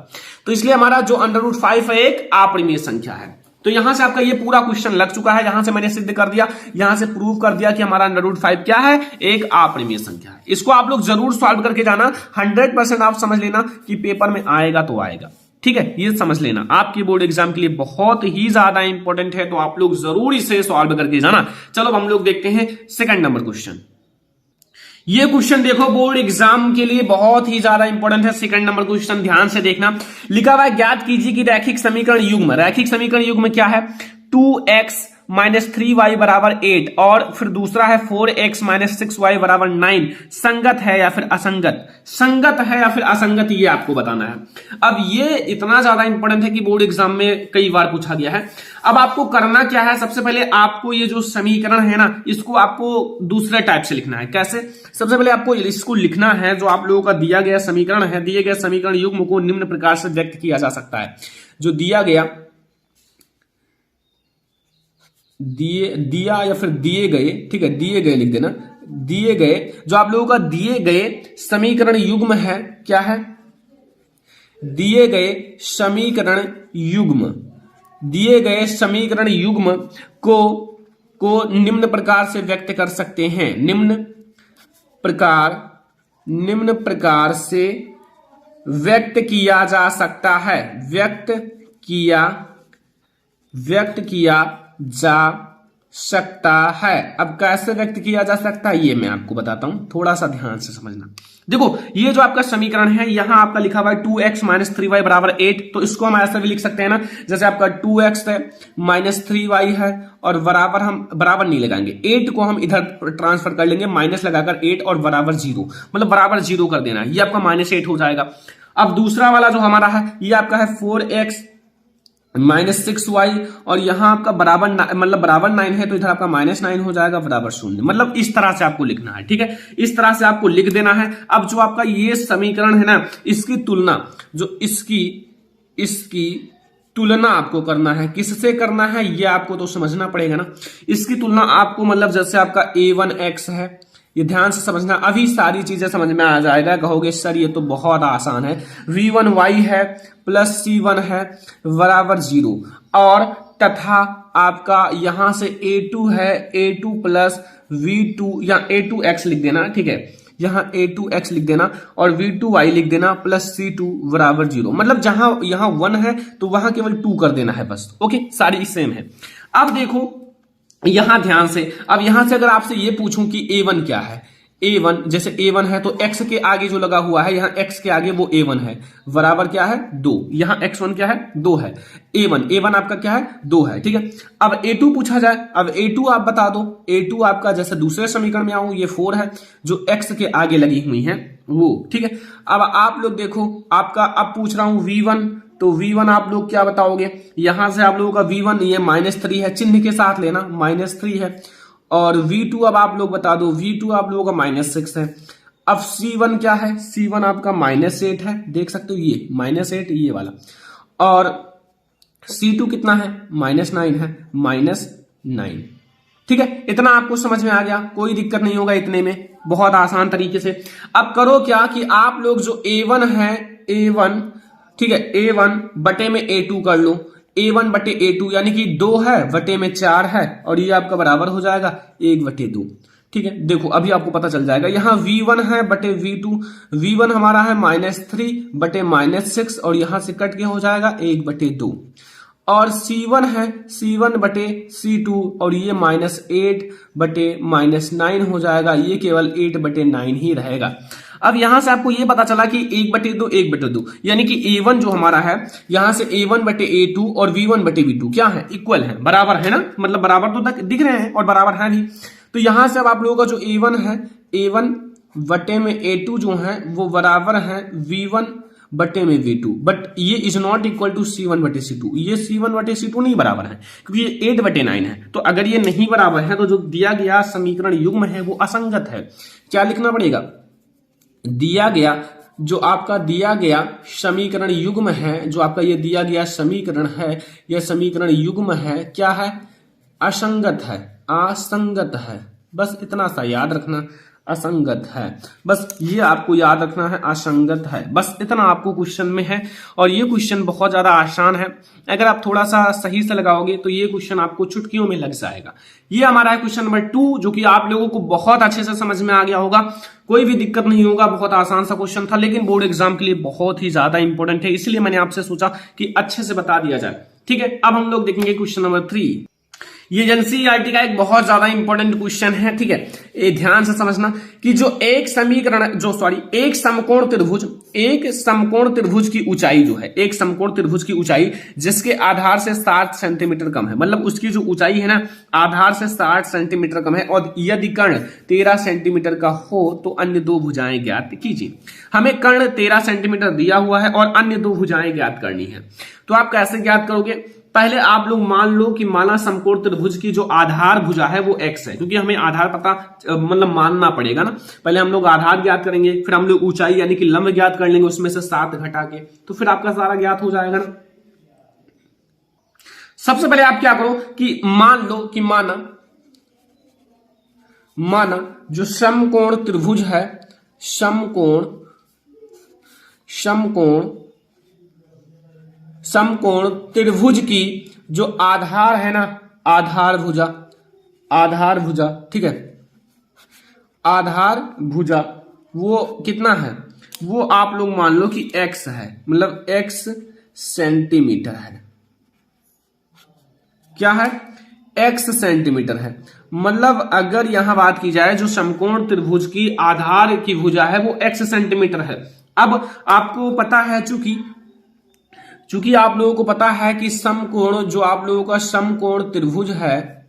तो इसलिए हमारा जो √5 है एक अपरिमेय संख्या है। तो यहां से आपका ये पूरा क्वेश्चन लग चुका है। यहां से मैंने सिद्ध कर दिया, यहां से प्रूव कर दिया कि हमारा √5 क्या है, एक अपरिमेय संख्या है। इसको आप लोग जरूर सॉल्व करके जाना, 100% आप समझ लेना कि पेपर में आएगा तो आएगा, ठीक है, ये समझ लेना। आपकी बोर्ड एग्जाम के लिए बहुत ही ज्यादा इंपॉर्टेंट है, तो आप लोग जरूर इसे सॉल्व करके जाना। चलो हम लोग देखते हैं सेकंड नंबर क्वेश्चन। ये क्वेश्चन देखो बोर्ड एग्जाम के लिए बहुत ही ज्यादा इंपॉर्टेंट है। सेकंड नंबर क्वेश्चन ध्यान से देखना। लिखा हुआ है ज्ञात कीजिए कि रैखिक समीकरण युग्म, रैखिक समीकरण युग्म क्या है, 2x - 3y = 8 और फिर दूसरा है 4x - 6y = 9 संगत है या फिर असंगत, संगत है या फिर असंगत, ये आपको बताना है। अब ये इतना ज्यादा इंपॉर्टेंट है कि बोर्ड एग्जाम में कई बार पूछा गया है। अब आपको करना क्या है, सबसे पहले आपको ये जो समीकरण है ना, इसको आपको दूसरे टाइप से लिखना है। कैसे, सबसे पहले आपको इसको लिखना है, जो आप लोगों का दिया गया समीकरण है, दिए गए समीकरण युग्म को निम्न प्रकार से व्यक्त किया जा सकता है। जो दिया गया, दिया या फिर दिए गए, ठीक है, दिए गए लिख देना, दिए गए जो आप लोगों का दिए गए समीकरण युग्म है, क्या है, दिए गए समीकरण युग्म, दिए गए समीकरण युग्म को निम्न प्रकार से व्यक्त कर सकते हैं। निम्न प्रकार से व्यक्त किया जा सकता है, व्यक्त किया जा सकता है। अब कैसे व्यक्त किया जा सकता है ये मैं आपको बताता हूं, थोड़ा सा ध्यान से समझना। देखो ये जो आपका समीकरण है, यहां आपका लिखा हुआ है 2x - 3y = 8, तो इसको हम ऐसे भी लिख सकते हैं ना, जैसे आपका 2x है -3y है और बराबर, हम बराबर नहीं लगाएंगे, 8 को हम इधर ट्रांसफर कर लेंगे, माइनस लगाकर 8 और बराबर 0, मतलब बराबर 0 कर देना, ये आपका -8 हो जाएगा। अब दूसरा वाला जो हमारा है, ये आपका है 4x - 6y और यहां आपका बराबर मतलब बराबर 9 है, तो इधर आपका -9 हो जाएगा, बराबर 0। मतलब इस तरह से आपको लिखना है, ठीक है, इस तरह से आपको लिख देना है। अब जो आपका ये समीकरण है ना, इसकी तुलना, जो इसकी तुलना आपको करना है, किससे करना है ये आपको तो समझना पड़ेगा ना। इसकी तुलना आपको, मतलब जैसे आपका a1x है, ये ध्यान से समझना, अभी सारी चीजें समझ में आ जाएगा। कहोगे सर ये तो बहुत आसान है, v1y है प्लस c1 है बराबर 0 और तथा आपका यहां से a2 है, a2 प्लस v2 या a2x लिख देना, ठीक है, यहां a2x लिख देना और v2y लिख देना प्लस c2 बराबर 0। मतलब जहां यहां 1 है तो वहां केवल 2 कर देना है बस, ओके, सारी सेम है। अब देखो यहां ध्यान से, अब यहां से अगर आपसे ये पूछूं कि a1 क्या है, a1 जैसे a1 है तो x के आगे जो लगा हुआ है, यहां x के आगे वो a1 है, बराबर क्या है 2, यहां x1 क्या है 2 है, a1 आपका क्या है 2 है, ठीक है। अब a2 पूछा जाए, अब a2 आप बता दो, a2 आपका जैसे दूसरे समीकरण में आऊं, ये 4 है जो x के आगे लगी हुई है वो, ठीक है। अब आप लोग देखो आपका, अब पूछ रहा हूं v1, तो v1 आप लोग क्या बताओगे, यहां से आप लोगों का v1 ये -3 है, चिन्ह के साथ लेना, -3 है, और v2 अब आप लोग बता दो, v2 आप लोगों का -6 है। अब c1 क्या है, c1 आपका -8 है, देख सकते हो ये -8 ये वाला, और c2 कितना है -9 है, -9, ठीक है। इतना आपको समझ में आ गया, कोई दिक्कत नहीं होगा इतने में, बहुत आसान तरीके से। अब करो क्या कि आप लोग जो a1 है, a1, ठीक है, a1 बटे में a2 कर लो, a1 बटे a2 यानी कि 2 है बटे में 4 है और ये आपका बराबर हो जाएगा 1/2, ठीक है। देखो अभी आपको पता चल जाएगा, यहां v1 है बटे v2, v1 हमारा है -3 बटे -6 और यहां से कट के हो जाएगा 1/2, और c1 है c1 बटे c2 और ये -8 बटे -9 हो जाएगा, ये केवल 8/9 ही रहेगा। अब यहां से आपको ये पता चला कि 1/2 1/2, यानी कि a1 जो हमारा है, यहां से a1 बटे a2 और v1 बटे v2 क्या है, इक्वल है, बराबर है ना, मतलब बराबर तो दिख रहे हैं और बराबर है भी। तो यहां से अब आप लोगों का जो a1 है, A1 बटे में A2 जो है वो बराबर है V1 बटे में V2, बट ये is not equal to C1 बटे C2। ये C1 बटे C2 नहीं बराबर है क्योंकि ये 8 बटे 9 है। तो अगर ये नहीं बराबर है तो जो दिया गया समीकरण युग्म है वो असंगत है। क्या लिखना पड़ेगा? दिया गया जो आपका दिया गया समीकरण युग्म है, जो आपका ये दिया गया समीकरण है, यह समीकरण युग्म है, क्या है? असंगत है, असंगत है। बस इतना सा याद रखना, असंगत है। बस ये आपको याद रखना है, असंगत है। बस इतना आपको क्वेश्चन में है और ये क्वेश्चन बहुत ज्यादा आसान है। अगर आप थोड़ा सा सही से लगाओगे तो ये क्वेश्चन आपको चुटकियों में लग जाएगा। ये हमारा है क्वेश्चन नंबर 2, जो कि आप लोगों को बहुत अच्छे से समझ में आ गया होगा, कोई भी दिक्कत नहीं होगा। बहुत आसान सा क्वेश्चन था लेकिन बोर्ड एग्जाम के लिए बहुत ही ज्यादा इंपॉर्टेंट है, इसलिए मैंने आपसे सोचा कि अच्छे से बता दिया जाए। ठीक है, अब हम लोग देखेंगे क्वेश्चन नंबर 3। ये एनसीईआरटी का एक बहुत ज्यादा इंपॉर्टेंट क्वेश्चन है। ठीक है, ये ध्यान से समझना कि जो एक समकोण त्रिभुज की ऊंचाई जो है, एक समकोण त्रिभुज की ऊंचाई जिसके आधार से 60 सेंटीमीटर कम है, मतलब उसकी जो ऊंचाई है ना आधार से 60 सेंटीमीटर कम है, और यदि कर्ण 13 सेंटीमीटर का हो तो अन्य दो भुजाएं ज्ञात कीजिए। हमें कर्ण 13 सेंटीमीटर दिया हुआ है और अन्य दो भुजाएं ज्ञात करनी है। तो आप कैसे ज्ञात करोगे? पहले आप लोग मान लो कि माना समकोण त्रिभुज की जो आधार भुजा है वो x है, क्योंकि हमें आधार पता मतलब मानना पड़ेगा ना। पहले हम लोग आधार ज्ञात करेंगे, फिर हम लोग ऊंचाई यानी कि लंब ज्ञात कर लेंगे उसमें से 7 घटा के, तो फिर आपका सारा ज्ञात हो जाएगा ना। सबसे पहले आप क्या करो कि मान लो कि माना जो समकोण त्रिभुज है, समकोण त्रिभुज की जो आधार है ना, आधार भुजा, ठीक है, आधार भुजा वो कितना है? वो आप लोग मान लो कि x है, मतलब x सेंटीमीटर है। क्या है? x सेंटीमीटर है। मतलब अगर यहां बात की जाए जो समकोण त्रिभुज की आधार की भुजा है वो x सेंटीमीटर है। अब आपको पता है चूंकि आप लोगों को पता है कि समकोण जो आप लोगों का समकोण त्रिभुज है,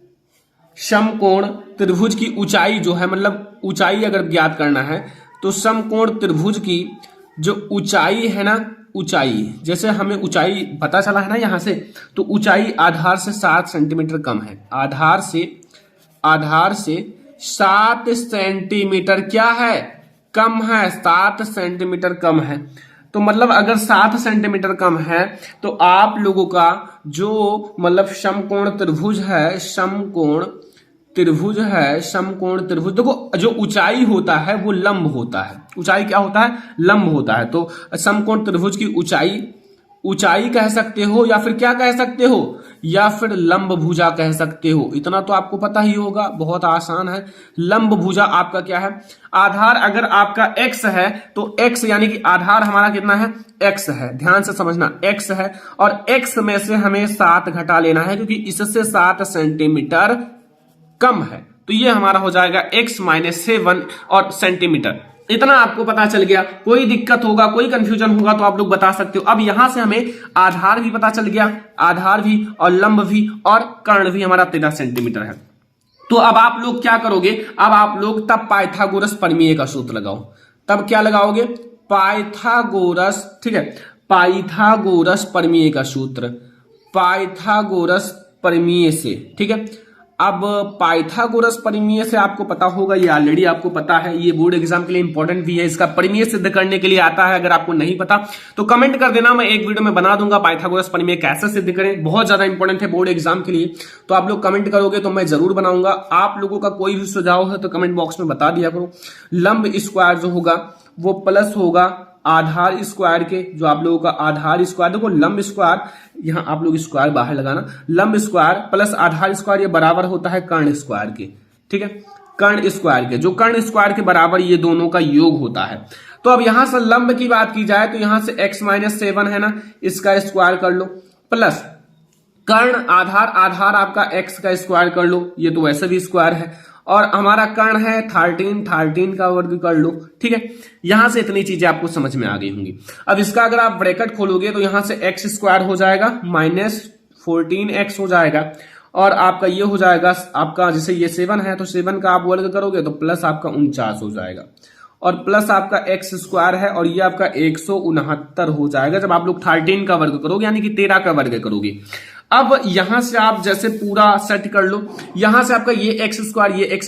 समकोण त्रिभुज की ऊंचाई जो है, मतलब ऊंचाई अगर ज्ञात करना है तो समकोण त्रिभुज की जो ऊंचाई है ना, ऊंचाई जैसे हमें ऊंचाई पता चला है ना यहां से, तो ऊंचाई आधार से 7 सेंटीमीटर कम है। आधार से 7 सेंटीमीटर क्या है? कम है, 7 सेंटीमीटर कम है। तो मतलब अगर 7 सेंटीमीटर कम है तो आप लोगों का जो मतलब समकोण त्रिभुज है, समकोण त्रिभुज देखो जो ऊंचाई होता है वो लंब होता है। ऊंचाई क्या होता है? लंब होता है। तो समकोण त्रिभुज की ऊंचाई कह सकते हो, या फिर क्या कह सकते हो, या फिर लंब भुजा कह सकते हो। इतना तो आपको पता ही होगा, बहुत आसान है। लंब भुजा आपका क्या है? आधार अगर आपका x है तो x यानी कि आधार हमारा कितना है? x है। ध्यान से समझना, x है और x में से हमें 7 घटा लेना है क्योंकि इससे 7 सेंटीमीटर कम है। तो ये हमारा हो जाएगा x - 7 और सेंटीमीटर। इतना आपको पता चल गया। कोई दिक्कत होगा, कोई कंफ्यूजन होगा तो आप लोग बता सकते हो। अब यहां से हमें आधार भी पता चल गया, आधार भी और लंब भी और कर्ण भी हमारा 13 सेंटीमीटर है। तो अब आप लोग क्या करोगे? अब आप लोग तब पाइथागोरस प्रमेय का सूत्र लगाओ। तब क्या लगाओगे? पाइथागोरस, ठीक है, पाइथागोरस प्रमेय का सूत्र, पाइथागोरस प्रमेय से, ठीक है। अब पाइथागोरस प्रमेय से आपको पता होगा, ये ऑलरेडी आपको पता है, ये बोर्ड एग्जाम के लिए इंपॉर्टेंट भी है, इसका प्रमेय सिद्ध करने के लिए आता है। अगर आपको नहीं पता तो कमेंट कर देना, मैं एक वीडियो में बना दूंगा पाइथागोरस प्रमेय कैसे सिद्ध करें। बहुत ज्यादा इंपॉर्टेंट है बोर्ड एग्जाम के लिए, तो आप लोग कमेंट करोगे तो मैं जरूर बनाऊंगा। आप लोगों का कोई भी सुझाव है तो कमेंट बॉक्स में बता दिया करो। लंब स्क्वायर जो होगा वो प्लस होगा आधार स्क्वायर के, जो आप लोगों का आधार स्क्वायर, देखो लंब स्क्वायर, यहां आप लोग स्क्वायर बाहर लगाना, लंब स्क्वायर प्लस आधार स्क्वायर ये बराबर होता है कर्ण स्क्वायर के, ठीक है, कर्ण स्क्वायर के, जो कर्ण स्क्वायर के बराबर ये दोनों का योग होता है। तो अब यहां से लंब की बात की जाए तो यहां से x-7 है ना, इसका स्क्वायर कर लो, प्लस कर्ण आधार आपका x का स्क्वायर कर लो, ये तो वैसे भी स्क्वायर है, और हमारा कर्ण है 13 का वर्ग कर लो, ठीक है। यहां से इतनी चीजें आपको समझ में आ गई होंगी। अब इसका अगर आप ब्रैकेट खोलोगे तो यहां से x स्क्वायर हो जाएगा -14x हो जाएगा, और आपका ये हो जाएगा आपका, जैसे ये 7 है तो 7 का आप वर्ग करोगे तो प्लस आपका 49 हो जाएगा, और प्लस आपका एक्स स्क्वायर है और ये आपका 169 हो जाएगा जब आप लोग 13 का वर्ग करोगे, यानी कि 13 का वर्ग करोगे। अब यहां से आप जैसे पूरा सेट कर लो, यहां से आपका ये एक्स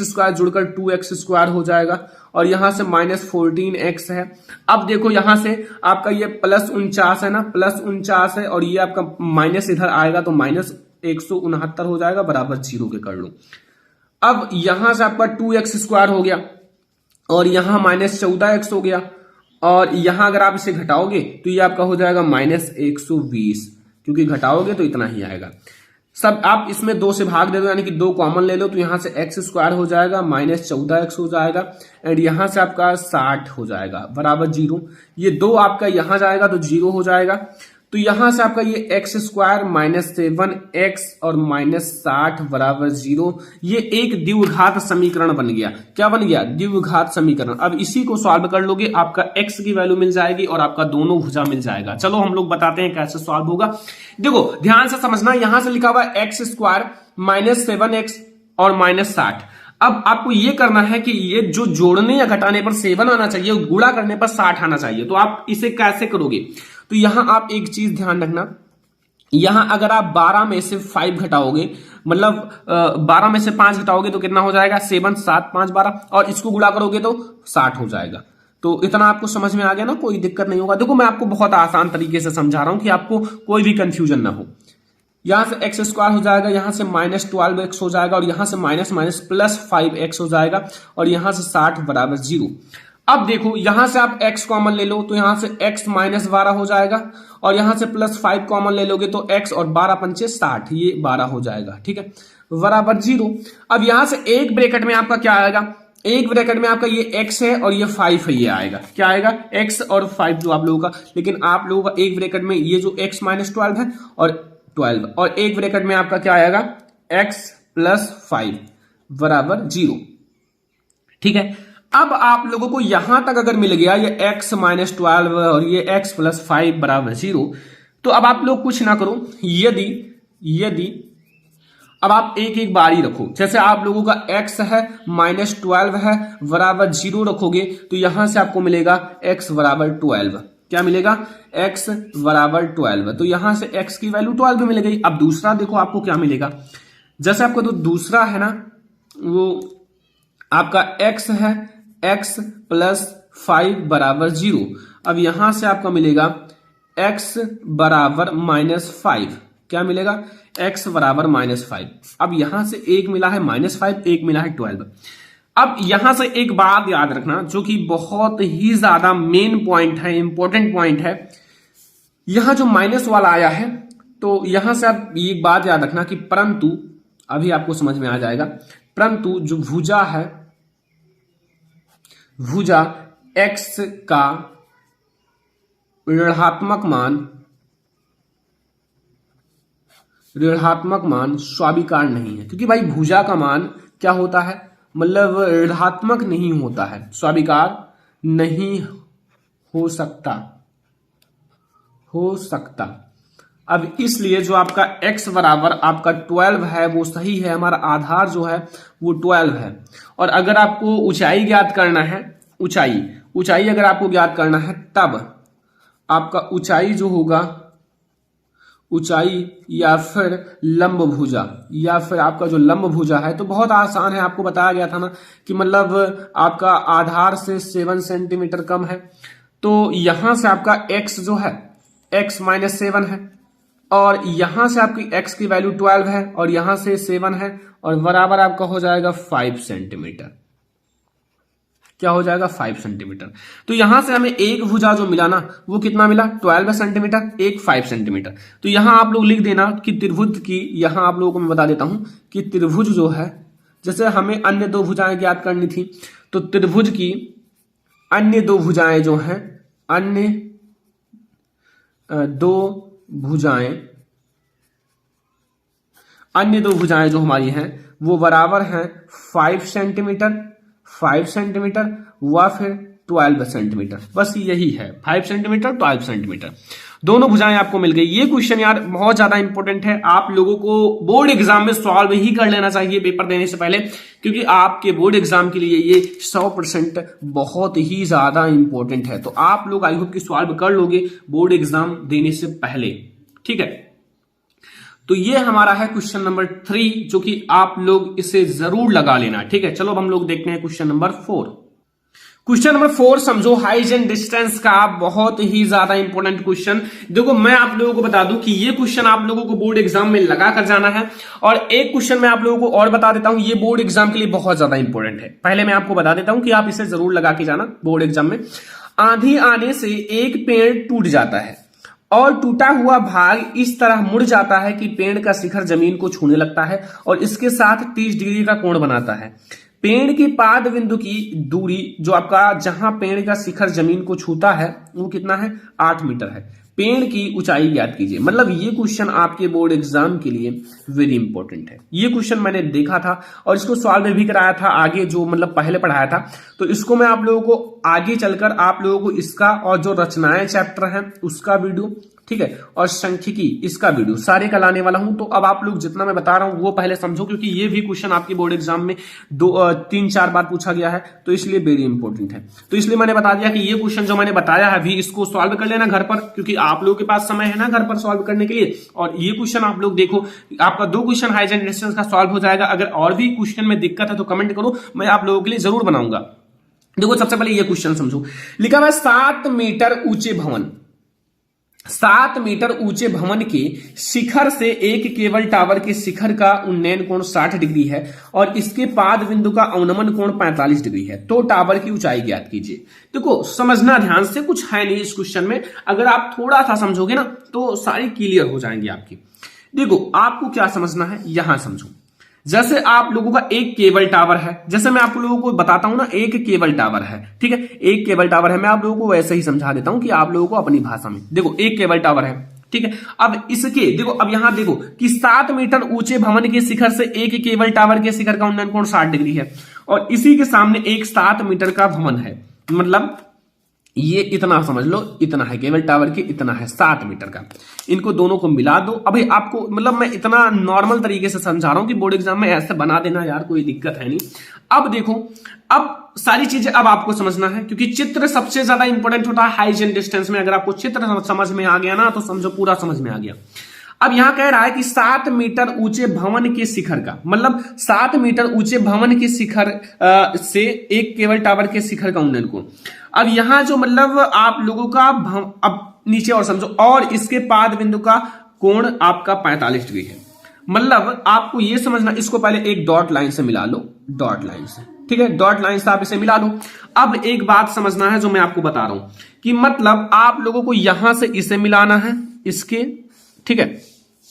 स्क्वायर जुड़कर 2x स्क्वायर हो जाएगा, और यहां से -14x है। अब देखो यहां से आपका ये +49 है ना, +49 है, और ये आपका माइनस इधर आएगा तो -169 हो जाएगा, बराबर 0 के कर लो। अब यहां से आपका 2x स्क्वायर हो गया, और यहां -14x हो गया, और यहां अगर आप इसे घटाओगे तो ये आपका हो जाएगा -120, क्योंकि घटाओगे तो इतना ही आएगा। सब आप इसमें 2 से भाग दे दो, यानी कि 2 कॉमन ले लो, तो यहां से x स्क्वायर हो जाएगा, -14x हो जाएगा, एंड यहां से आपका 60 हो जाएगा, बराबर 0। ये 2 आपका यहां जाएगा तो 0 हो जाएगा, तो यहां से आपका ये x स्क्वायर -7x और -60 बराबर 0, ये एक द्विघात समीकरण बन गया। क्या बन गया? द्विघात समीकरण। अब इसी को सॉल्व कर लोगे, आपका x की वैल्यू मिल जाएगी और आपका दोनों भुजा मिल जाएगा। चलो हम लोग बताते हैं कैसे सॉल्व होगा। देखो ध्यान से समझना, यहां से लिखा हुआ है x स्क्वायर -7x और -60। अब आपको ये करना है कि ये जो जोड़ने या घटाने पर 7 आना चाहिए, गुणा करने पर 60 आना चाहिए। तो आप इसे कैसे करोगे? तो यहां आप एक चीज ध्यान रखना, यहां अगर आप 12 में से 5 घटाओगे, मतलब 12 में से 5 घटाओगे तो कितना हो जाएगा? 7, 7, 5, 12, और इसको गुणा करोगे तो 60 हो जाएगा। तो इतना आपको समझ में आ गया ना, कोई दिक्कत नहीं होगा। देखो मैं आपको बहुत आसान तरीके से समझा रहा हूं कि आपको कोई भी कंफ्यूजन ना हो। यहां से x स्क्वायर हो जाएगा, यहां से -12x हो जाएगा, और यहां से +5x हो जाएगा, और यहां से 60 बराबर 0। अब देखो यहां से आप x कॉमन ले लो, तो यहां से x -12 हो जाएगा, और यहां से +5 कॉमन ले लोगे तो x, और 12 पंचे 60, ये 12 हो जाएगा, ठीक है, बराबर 0। अब यहां से एक ब्रैकेट में आपका क्या आएगा? एक ब्रैकेट में आपका ये x है और ये 5 है, ये आएगा। क्या आएगा? x और 5 जो आप लोगों का, लेकिन आप लोगों का एक ब्रैकेट में ये जो x -12 है और 12, और एक ब्रैकेट में आपका क्या आएगा? x + 5 बराबर 0, ठीक है। अब आप लोगों को यहां तक अगर मिल गया ये x -12 और ये x + 5 बराबर 0, तो अब आप लोग कुछ ना करो, यदि अब आप एक एक बारी रखो। जैसे आप लोगों का x है -12 है बराबर 0 रखोगे, तो यहां से आपको मिलेगा x बराबर 12। क्या मिलेगा? x बराबर 12, तो यहां से x की वैल्यू 12 मिल गई। अब दूसरा देखो आपको क्या मिलेगा। जैसे आपका तो दूसरा है ना, वो आपका x है, x + 5 बराबर 0। अब यहां से आपका मिलेगा x बराबर -5। क्या मिलेगा? x बराबर -5। अब यहां से एक मिला है -5, एक मिला है 12। अब यहां से एक बात याद रखना, जो कि बहुत ही ज्यादा मेन पॉइंट है, इंपॉर्टेंट पॉइंट है। यहां जो माइनस वाला आया है, तो यहां से आप ये बात याद रखना कि परंतु, अभी आपको समझ में आ जाएगा, परंतु जो भुजा है, भुजा x का ऋणात्मक मान स्वीकार नहीं है, क्योंकि भाई भुजा का मान क्या होता है? मतलब ऋणात्मक नहीं होता है, स्वीकार नहीं हो सकता। अब इसलिए जो आपका x बराबर आपका 12 है वो सही है, हमारा आधार जो है वो 12 है। और अगर आपको ऊंचाई ज्ञात करना है, ऊंचाई अगर आपको ज्ञात करना है, तब आपका ऊंचाई जो होगा, ऊंचाई या फिर लंब भुजा, या फिर आपका जो लंब भुजा है, तो बहुत आसान है। आपको बताया गया था ना कि मतलब आपका आधार से 7 सेंटीमीटर कम है, तो यहां से आपका x जो है x -7 है, और यहां से आपकी x की वैल्यू 12 है, और यहां से 7 है, और बराबर आपका हो जाएगा 5 सेंटीमीटर। क्या हो जाएगा? 5 सेंटीमीटर। तो यहां से हमें एक भुजा जो मिला ना, वो कितना मिला? 12 सेंटीमीटर, एक 5 सेंटीमीटर। तो यहां आप लोग लिख देना कि त्रिभुज की, यहां आप लोगों को मैं बता देता हूं कि त्रिभुज जो है, जैसे हमें अन्य 2 भुजाएं ज्ञात करनी थी, तो त्रिभुज की अन्य 2 भुजाएं जो हैं, अन्य 2 भुजाएं जो हमारी हैं, वो बराबर हैं 5 सेंटीमीटर व फिर 12 सेंटीमीटर। बस यही है, 5 सेंटीमीटर 12 सेंटीमीटर। दोनों भुजाएं आपको मिल गई। ये क्वेश्चन यार बहुत ज्यादा इंपॉर्टेंट है, आप लोगों को बोर्ड एग्जाम में सॉल्व ही कर लेना चाहिए पेपर देने से पहले, क्योंकि आपके बोर्ड एग्जाम के लिए ये 100% बहुत ही ज्यादा इंपॉर्टेंट है। तो आप लोग आई होप कि सॉल्व कर लोगे बोर्ड एग्जाम देने से पहले, ठीक है। तो ये हमारा है क्वेश्चन नंबर 3, जो कि आप लोग इसे जरूर लगा लेना, ठीक है। चलो अब हम लोग देखते हैं क्वेश्चन नंबर 4। क्वेश्चन नंबर 4 समझो, हाइट एंड डिस्टेंस का बहुत ही ज्यादा इंपॉर्टेंट क्वेश्चन। देखो मैं आप लोगों को बता दूं कि ये क्वेश्चन आप लोगों को बोर्ड एग्जाम में लगा कर जाना है। और एक क्वेश्चन मैं आप लोगों को और बता देता हूं, ये बोर्ड एग्जाम के लिए बहुत ज्यादा इंपॉर्टेंट है। पहले मैं आपको बता देता हूं कि आप इसे जरूर लगा के जाना बोर्ड एग्जाम में। आंधी आने से एक पेड़ टूट जाता है और टूटा हुआ भाग इस तरह मुड़ जाता है कि पेड़ का शिखर जमीन को छूने लगता है और इसके साथ 30 डिग्री का कोण बनाता है। पेड़ के पाद बिंदु की दूरी, जो आपका जहां पेड़ का शिखर जमीन को छूता है, वो कितना है? 8 मीटर है। पेड़ की ऊंचाई ज्ञात कीजिए। मतलब ये क्वेश्चन आपके बोर्ड एग्जाम के लिए वेरी इंपॉर्टेंट है। ये क्वेश्चन मैंने देखा था और इसको सॉल्व भी कराया था आगे, जो मतलब पहले पढ़ाया था। तो इसको मैं आप लोगों को आगे चलकर आप लोगों को इसका और जो रचनाएं चैप्टर है उसका वीडियो, ठीक है, और सांख्यिकी इसका वीडियो सारे का लाने वाला हूं। तो अब आप लोग जितना मैं बता रहा हूं वो पहले समझो, क्योंकि ये भी क्वेश्चन आपके बोर्ड एग्जाम में 3-4 बार पूछा गया है, तो इसलिए वेरी इंपॉर्टेंट है। तो इसलिए मैंने बता दिया कि ये क्वेश्चन जो मैंने बताया है अभी, इसको सॉल्व कर लेना घर पर, क्योंकि आप लोगों के पास समय है ना घर पर सॉल्व करने के लिए। और ये क्वेश्चन आप लोग देखो, आपका 2 क्वेश्चन हाइट एंड डिस्टेंस का सॉल्व हो जाएगा। अगर और भी क्वेश्चन में दिक्कत है तो कमेंट करो, मैं आप लोगों के लिए जरूर बनाऊंगा। देखो सबसे पहले ये क्वेश्चन समझो, लिखा हुआ 7 मीटर ऊंचे भवन, 7 मीटर ऊंचे भवन के शिखर से एक केबल टावर के शिखर का उन्नयन कोण 60 डिग्री है और इसके पाद बिंदु का अवनमन कोण 45 डिग्री है। तो टावर की ऊंचाई ज्ञात कीजिए। देखो समझना ध्यान से, कुछ है नहीं इस क्वेश्चन में, अगर आप थोड़ा सा समझोगे ना तो सारी क्लियर हो जाएंगी आपकी। देखो आपको क्या समझना है, यहां समझो। जैसे आप लोगों का एक केबल टावर है, जैसे मैं आप लोगों को बताता हूं ना, एक केबल टावर है, ठीक है, एक केबल टावर है। मैं आप लोगों को वैसे ही समझा देता हूं कि आप लोगों को अपनी भाषा में। देखो एक केबल टावर है, ठीक है। अब इसके देखो, अब यहां देखो कि 7 मीटर ऊंचे भवन के शिखर से एक केबल टावर के शिखर का उन्नयन कोण 60 डिग्री है और इसी के सामने एक 7 मीटर का भवन है। मतलब ये इतना समझ लो, इतना है केबल टावर के, इतना है 7 मीटर का। इनको दोनों को मिला दो। अभी आपको मतलब मैं इतना नॉर्मल तरीके से समझा रहा हूं कि बोर्ड एग्जाम में ऐसे बना देना यार, कोई दिक्कत है नहीं। अब देखो, अब सारी चीजें अब आपको समझना है, क्योंकि चित्र सबसे ज्यादा इंपॉर्टेंट होता है हाइट एंड डिस्टेंस में। अगर आपको चित्र समझ में आ गया ना तो समझो पूरा समझ में आ गया। अब यहां कह रहा है कि 7 मीटर ऊंचे भवन के शिखर का, मतलब 7 मीटर ऊंचे भवन के शिखर से एक केबल टावर के शिखर का उन्नयन कोण। अब यहां जो मतलब आप लोगों का अब नीचे और समझो, और इसके पाद बिंदु का कोण आपका 45 डिग्री है। मतलब आपको यह समझना, इसको पहले एक डॉट लाइन से मिला लो, डॉट लाइन से, ठीक है, डॉट लाइन से आप इसे मिला लो। अब एक बात समझना है जो मैं आपको बता रहा हूं कि मतलब आप लोगों को यहां से इसे मिलाना है इसके, ठीक है।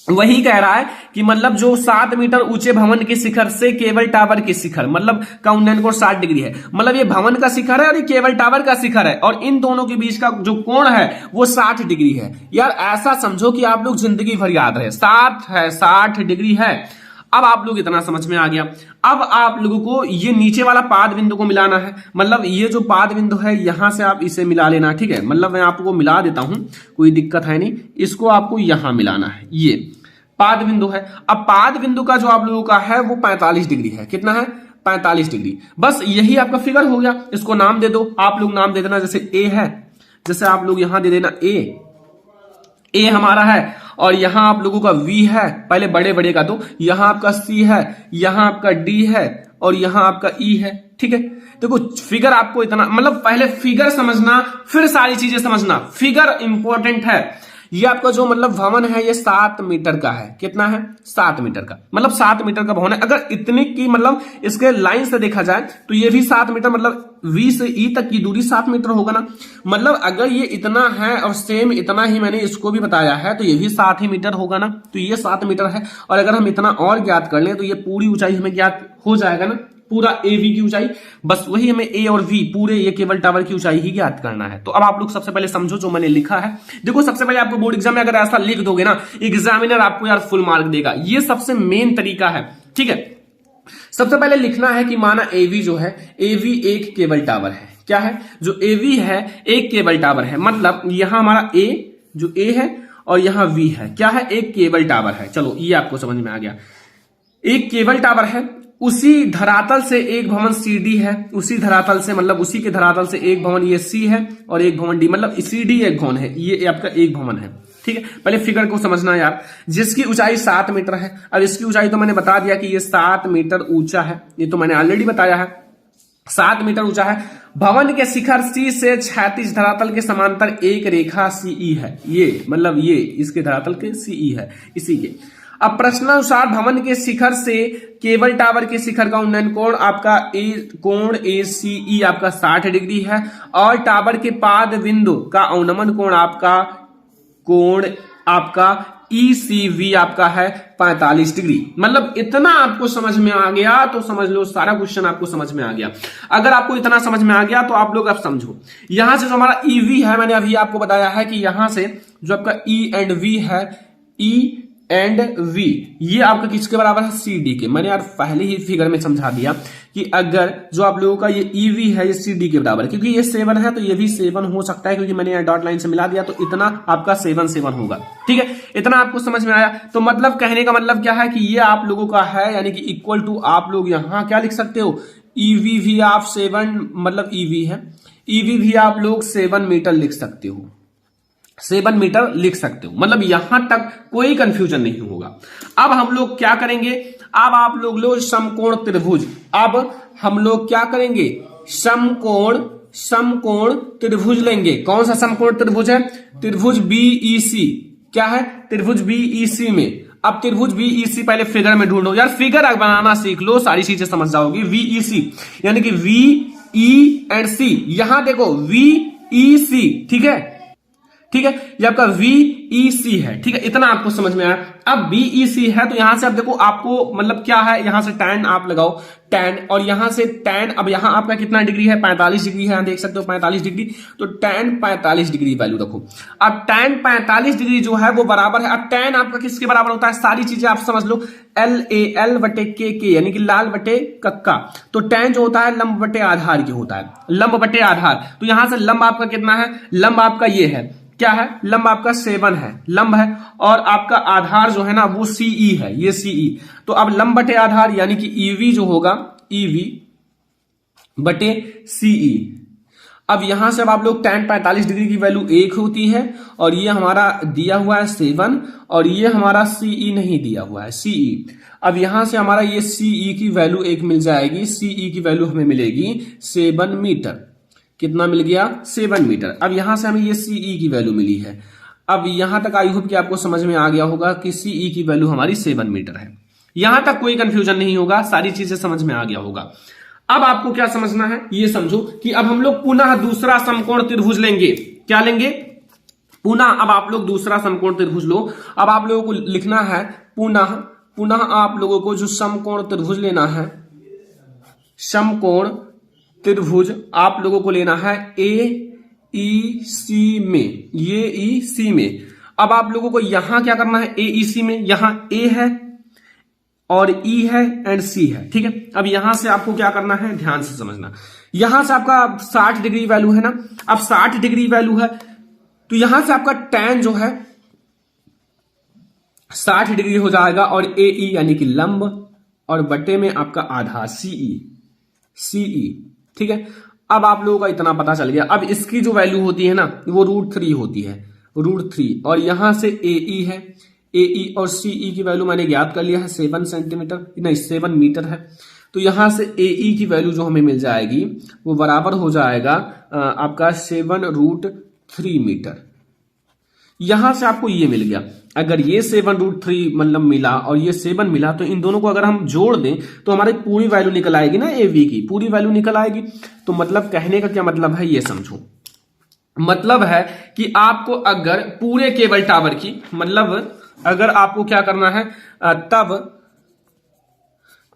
वही कह रहा है कि मतलब जो 7 मीटर ऊंचे भवन के शिखर से केबल टावर के शिखर मतलब का उन्नयन कोण 60 डिग्री है। मतलब ये भवन का शिखर है और ये केबल टावर का शिखर है और इन दोनों के बीच का जो कोण है वो 60 डिग्री है। यार ऐसा समझो कि आप लोग जिंदगी भर याद रहे, 60 डिग्री है। अब आप लोग इतना समझ में आ गया। अब आप लोगों को ये नीचे वाला पाद बिंदु को मिलाना है। मतलब ये जो पाद बिंदु है यहां से आप इसे मिला लेना, ठीक है। मतलब मैं आपको मिला देता हूं, कोई दिक्कत है नहीं। इसको आपको यहां मिलाना है, ये पाद बिंदु है। अब पाद बिंदु का जो आप लोगों का है वो 45 डिग्री है। कितना है? 45 डिग्री। बस यही आपका फिगर हो गया। इसको नाम दे दो, आप लोग नाम दे देना, जैसे ए है, जैसे आप लोग यहां दे देना ए हमारा है, और यहां आप लोगों का V है, पहले बड़े बड़े का, तो यहां आपका C है, यहां आपका D है और यहां आपका E है, ठीक है। देखो फिगर आपको इतना, मतलब पहले फिगर समझना फिर सारी चीजें समझना। फिगर इंपॉर्टेंट है। ये आपका जो मतलब भवन है ये 7 मीटर का है। कितना है? 7 मीटर का। मतलब 7 मीटर का भवन है। अगर इतने की मतलब इसके लाइन से देखा जाए तो ये भी 7 मीटर, मतलब V से E तक की दूरी 7 मीटर होगा ना। मतलब अगर ये इतना है और सेम इतना ही मैंने इसको भी बताया है तो ये भी 7 ही मीटर होगा ना। तो ये 7 मीटर है और अगर हम इतना और ज्ञात कर लें तो ये पूरी ऊंचाई हमें ज्ञात हो जाएगा ना, पूरा AV की ऊंचाई। बस वही हमें A और V पूरे ये केबल टावर की ऊंचाई ही ज्ञात करना है। तो अब आप लोग सबसे पहले समझो जो मैंने लिखा है। देखो सबसे पहले आपको बोर्ड एग्जाम में अगर ऐसा लिख दोगे ना, एग्जामिनर आपको यार फुल मार्क देगा। ये सबसे मेन तरीका है, ठीक है। सबसे पहले लिखना है कि माना AV जो है, AV एक केबल टावर है। क्या है? जो AV है एक केबल टावर है। मतलब यहां हमारा A जो ए है और यहाँ वी है, क्या है, एक केबल टावर है। चलो ये आपको समझ में आ गया, एक केबल टावर है, उसी धरातल से एक भवन सी डी है, उसी धरातल से मतलब उसी के धरातल से एक भवन ये सी है और एक भवन डी, मतलब सी डी एक भवन है, ये आपका एक भवन है। ठीक है, पहले फिगर को समझना यार, जिसकी ऊंचाई 7 मीटर है। अब इसकी ऊंचाई तो मैंने बता दिया कि ये 7 मीटर ऊंचा है, ये तो मैंने ऑलरेडी बताया है, 7 मीटर ऊंचा है। भवन के शिखर सी से क्षैतिज धरातल के समांतर एक रेखा सीई है, ये मतलब ये इसके धरातल के सीई है, इसी के। अब प्रश्नानुसार भवन के शिखर से केबल टावर के शिखर का उन्नयन कोण आपका कोण ACE आपका 60 डिग्री है और टावर के पाद बिंदु का अवनमन कोण आपका ECV आपका है 45 डिग्री। मतलब इतना आपको समझ में आ गया तो समझ लो सारा क्वेश्चन आपको समझ में आ गया। अगर आपको इतना समझ में आ गया तो आप लोग अब समझो, यहां से जो हमारा EV है, मैंने अभी आपको बताया है कि यहां से जो आपका E एंड V है, E एंड V, ये आपका किसके बराबर है, CD के। मैंने यार पहले ही फिगर में समझा दिया कि अगर जो आप लोगों का ये EV है ये CD के बराबर है, क्योंकि ये 7 है तो ये भी 7 हो सकता है, क्योंकि मैंने यहाँ डॉट लाइन से मिला दिया तो इतना आपका 7 होगा। ठीक है, इतना आपको समझ में आया। तो मतलब कहने का मतलब क्या है कि ये आप लोगों का है, यानी कि इक्वल टू आप लोग यहाँ क्या लिख सकते हो, EV भी आप 7 मतलब EV है, EV भी आप लोग 7 मीटर लिख सकते हो, 7 मीटर लिख सकते हो। मतलब यहां तक कोई कंफ्यूजन नहीं होगा। अब हम लोग क्या करेंगे, अब आप लोग लो समकोण त्रिभुज। अब हम लोग क्या करेंगे, समकोण त्रिभुज लेंगे। कौन सा समकोण त्रिभुज है, त्रिभुज BEC। क्या है, त्रिभुज BEC में। अब त्रिभुज BEC पहले फिगर में ढूंढो यार, फिगर बनाना सीख लो, सारी चीजें समझ जाओगी। VEC यानी कि VE एंड C, यहां देखो VEC, ठीक है, ठीक है, ये आपका VEC है। ठीक है, इतना आपको समझ में आया। अब BEC है तो यहां से आप देखो, आपको मतलब क्या है, यहां से tan आप लगाओ, tan, और यहां से tan, अब यहां आपका कितना डिग्री है, 45 डिग्री है, देख सकते हो 45 डिग्री, तो tan 45 डिग्री वैल्यू रखो। अब tan 45 डिग्री जो है वो बराबर है, अब tan आपका किसके बराबर होता है, सारी चीजें आप समझ लो, LAL बटे KK, यानी कि लाल बटे कक्का। तो tan जो होता है लंब बटे आधार की होता है, लंब बटे आधार। तो यहां से लंब आपका कितना है, लंब आपका ये है, क्या है, लंब आपका 7 है, लंब है, और आपका आधार जो है ना वो CE है, ये CE। तो अब लंब बटे आधार यानी कि EV जो होगा, EV बटे CE। अब यहां से अब आप लोग tan 45 डिग्री की वैल्यू 1 होती है, और ये हमारा दिया हुआ है 7, और ये हमारा CE नहीं दिया हुआ है, CE। अब यहां से हमारा ये CE की वैल्यू 1 मिल जाएगी, CE की वैल्यू हमें मिलेगी 7 मीटर। कितना मिल गया, 7 मीटर। अब यहां से हमें ये CE की वैल्यू मिली है। अब यहां तक आई होप कि आपको समझ में आ गया होगा कि CE की वैल्यू हमारी 7 मीटर है। यहां तक कोई कंफ्यूजन नहीं होगा, सारी चीजें समझ में आ गया होगा। अब आपको क्या समझना है, ये समझो कि अब हम लोग पुनः दूसरा समकोण त्रिभुज लेंगे। क्या लेंगे, पुनः। अब आप लोग दूसरा समकोण त्रिभुज लो। अब आप लोगों को लिखना है पुनः आप लोगों को जो समकोण त्रिभुज लेना है, समकोण त्रिभुज आप लोगों को लेना है AEC में, ये EC में। अब आप लोगों को यहां क्या करना है, AEC में यहां A है और E है एंड C है। ठीक है, अब यहां से आपको क्या करना है, ध्यान से समझना। यहां से आपका 60 डिग्री वैल्यू है ना, अब 60 डिग्री वैल्यू है तो यहां से आपका tan जो है 60 डिग्री हो जाएगा, और AE यानी कि लंब, और बटे में आपका आधार CE। ठीक है, अब आप लोगों का इतना पता चल गया। अब इसकी जो वैल्यू होती है ना वो √3 होती है, √3, और यहां से AE है, AE और CE की वैल्यू मैंने ज्ञात कर लिया है, 7 सेंटीमीटर नहीं 7 मीटर है। तो यहां से AE की वैल्यू जो हमें मिल जाएगी वो बराबर हो जाएगा आपका 7√3 मीटर। यहां से आपको ये मिल गया। अगर ये 7√3 मतलब मिला और ये 7 मिला, तो इन दोनों को अगर हम जोड़ दें तो हमारी पूरी वैल्यू निकल आएगी ना, AV की पूरी वैल्यू निकल आएगी। तो मतलब कहने का क्या मतलब है, ये समझो। मतलब है कि आपको अगर पूरे केबल टावर की, मतलब अगर आपको क्या करना है,